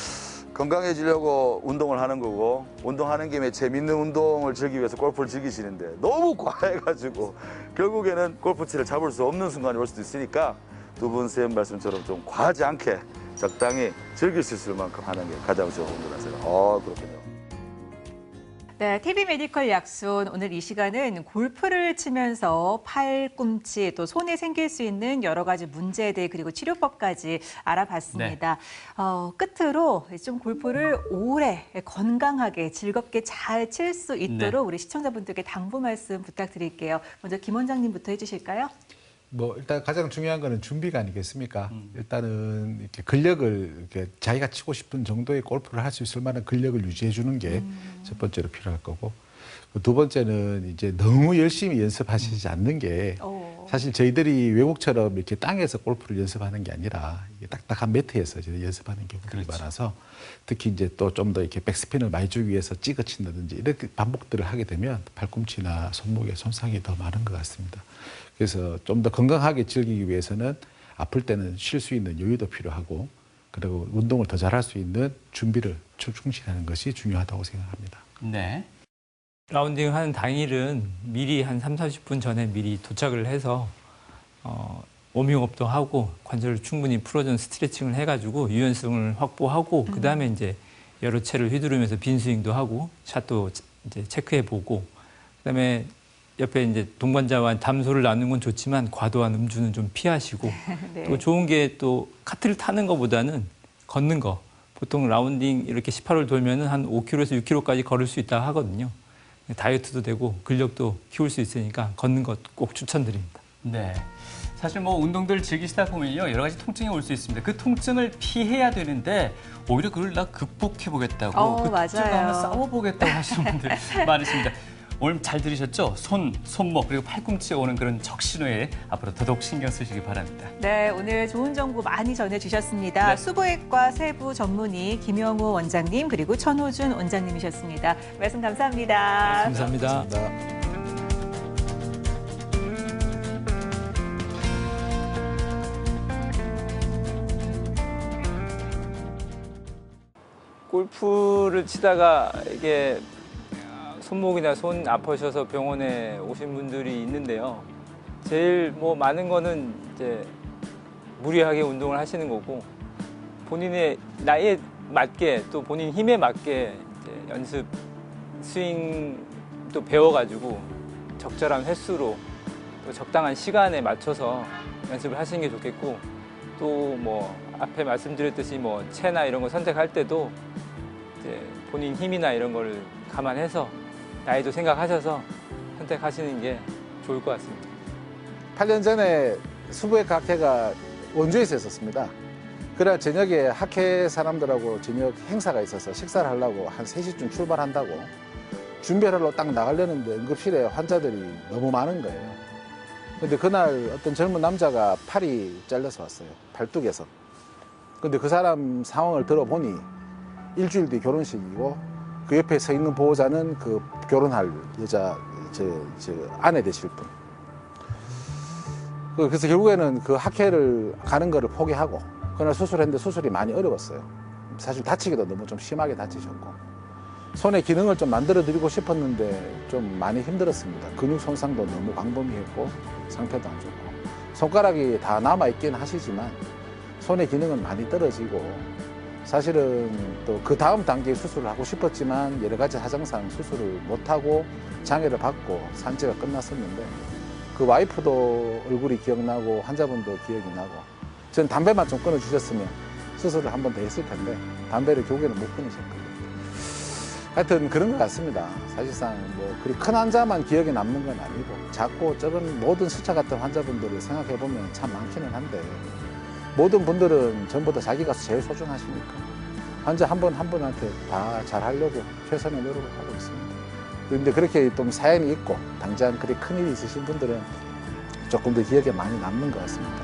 건강해지려고 운동을 하는 거고 운동하는 김에 재밌는 운동을 즐기기 위해서 골프를 즐기시는데 너무 과해가지고 결국에는 골프채를 잡을 수 없는 순간이 올 수도 있으니까 두 분 쌤 말씀처럼 좀 과하지 않게 적당히 즐길 수 있을 만큼 하는 게 가장 좋은 거라서요. 그렇군요. 네, TV 메디컬 약손 오늘 이 시간은 골프를 치면서 팔꿈치 또 손에 생길 수 있는 여러 가지 문제에 대해 그리고 치료법까지 알아봤습니다. 끝으로 좀 골프를 오래 건강하게 즐겁게 잘 칠 수 있도록 우리 시청자분들께 당부 말씀 부탁드릴게요. 먼저 김 원장님부터 해주실까요? 뭐 일단 가장 중요한 거는 준비가 아니겠습니까? 일단은 이렇게 근력을 이렇게 자기가 치고 싶은 정도의 골프를 할 수 있을 만한 근력을 유지해 주는 게 첫 번째로 필요할 거고, 두 번째는 이제 너무 열심히 연습하시지 않는 게 사실 저희들이 외국처럼 이렇게 땅에서 골프를 연습하는 게 아니라 이게 딱딱한 매트에서 이제 연습하는 경우들이 많아서 특히 이제 또 좀 더 이렇게 백스핀을 많이 주기 위해서 찍어 친다든지 이렇게 반복들을 하게 되면 팔꿈치나 손목에 손상이 더 많은 것 같습니다. 그래서 좀 더 건강하게 즐기기 위해서는 아플 때는 쉴 수 있는 여유도 필요하고 그리고 운동을 더 잘할 수 있는 준비를 충실하는 것이 중요하다고 생각합니다. 네. 라운딩 하는 당일은 미리 한 3, 40분 전에 미리 도착을 해서 워밍업도 하고 관절을 충분히 풀어준 스트레칭을 해가지고 유연성을 확보하고 그다음에 이제 여러 채를 휘두르면서 빈스윙도 하고 샷도 이제 체크해보고 그다음에 옆에 이제 동반자와 담소를 나누는 건 좋지만 과도한 음주는 좀 피하시고 네. 또 좋은 게 또 카트를 타는 것보다는 걷는 거 보통 라운딩 이렇게 18홀 돌면은 한 5km에서 6km까지 걸을 수 있다 하거든요. 다이어트도 되고 근력도 키울 수 있으니까 걷는 것 꼭 추천드립니다. 네. 사실 뭐 운동들 즐기시다 보면요 여러 가지 통증이 올 수 있습니다. 그 통증을 피해야 되는데 오히려 그걸 나 극복해보겠다고 그 통증과 한번 싸워보겠다고 하시는 분들 많으십니다. 오늘 잘 들으셨죠? 손목 그리고 팔꿈치에 오는 그런 적신호에 앞으로 더더욱 신경 쓰시기 바랍니다. 네, 오늘 좋은 정보 많이 전해주셨습니다. 네. 수부외과 세부 전문의 김영우 원장님 그리고 천호준 원장님이셨습니다. 말씀 감사합니다. 감사합니다. 골프를 치다가 이게 손목이나 손 아프셔서 병원에 오신 분들이 있는데요. 제일 뭐 많은 거는 이제 무리하게 운동을 하시는 거고 본인의 나이에 맞게 또 본인 힘에 맞게 이제 연습 스윙도 배워가지고 적절한 횟수로 또 적당한 시간에 맞춰서 연습을 하시는 게 좋겠고 또 뭐 앞에 말씀드렸듯이 뭐 채나 이런 거 선택할 때도 이제 본인 힘이나 이런 거를 감안해서 나이도 생각하셔서 선택하시는 게 좋을 것 같습니다. 8년 전에 수부외과 학회가 원주에서 했었습니다. 그날 저녁에 학회 사람들하고 저녁 행사가 있어서 식사를 하려고 한 3시쯤 출발한다고 준비를 하러 딱 나가려는데 응급실에 환자들이 너무 많은 거예요. 근데 그날 어떤 젊은 남자가 팔이 잘려서 왔어요. 팔뚝에서. 근데 그 사람 상황을 들어보니 일주일 뒤 결혼식이고 그 옆에 서 있는 보호자는 그 결혼할 여자 저 아내 되실 분. 그래서 결국에는 그 학회를 가는 거를 포기하고 그날 수술했는데 수술이 많이 어려웠어요. 사실 다치기도 너무 좀 심하게 다치셨고 손의 기능을 좀 만들어 드리고 싶었는데 좀 많이 힘들었습니다. 근육 손상도 너무 광범위했고 상태도 안 좋고 손가락이 다 남아있긴 하시지만 손의 기능은 많이 떨어지고 사실은 또 그 다음 단계의 수술을 하고 싶었지만 여러 가지 사정상 수술을 못하고 장애를 받고 산재가 끝났었는데 그 와이프도 얼굴이 기억나고 환자분도 기억이 나고 전 담배만 좀 끊어주셨으면 수술을 한 번 더 했을 텐데 담배를 결국에는 못 끊으셨거든요. 하여튼 그런 것 같습니다. 사실상 뭐 그리 큰 환자만 기억에 남는 건 아니고 작고 적은 모든 수차 같은 환자분들을 생각해 보면 참 많기는 한데 모든 분들은 전부 다 자기가 제일 소중하시니까 환자 한 분 한 분한테 다 잘하려고 최선의 노력을 하고 있습니다. 그런데 그렇게 좀 사연이 있고 당장 그리 큰일이 있으신 분들은 조금 더 기억에 많이 남는 것 같습니다.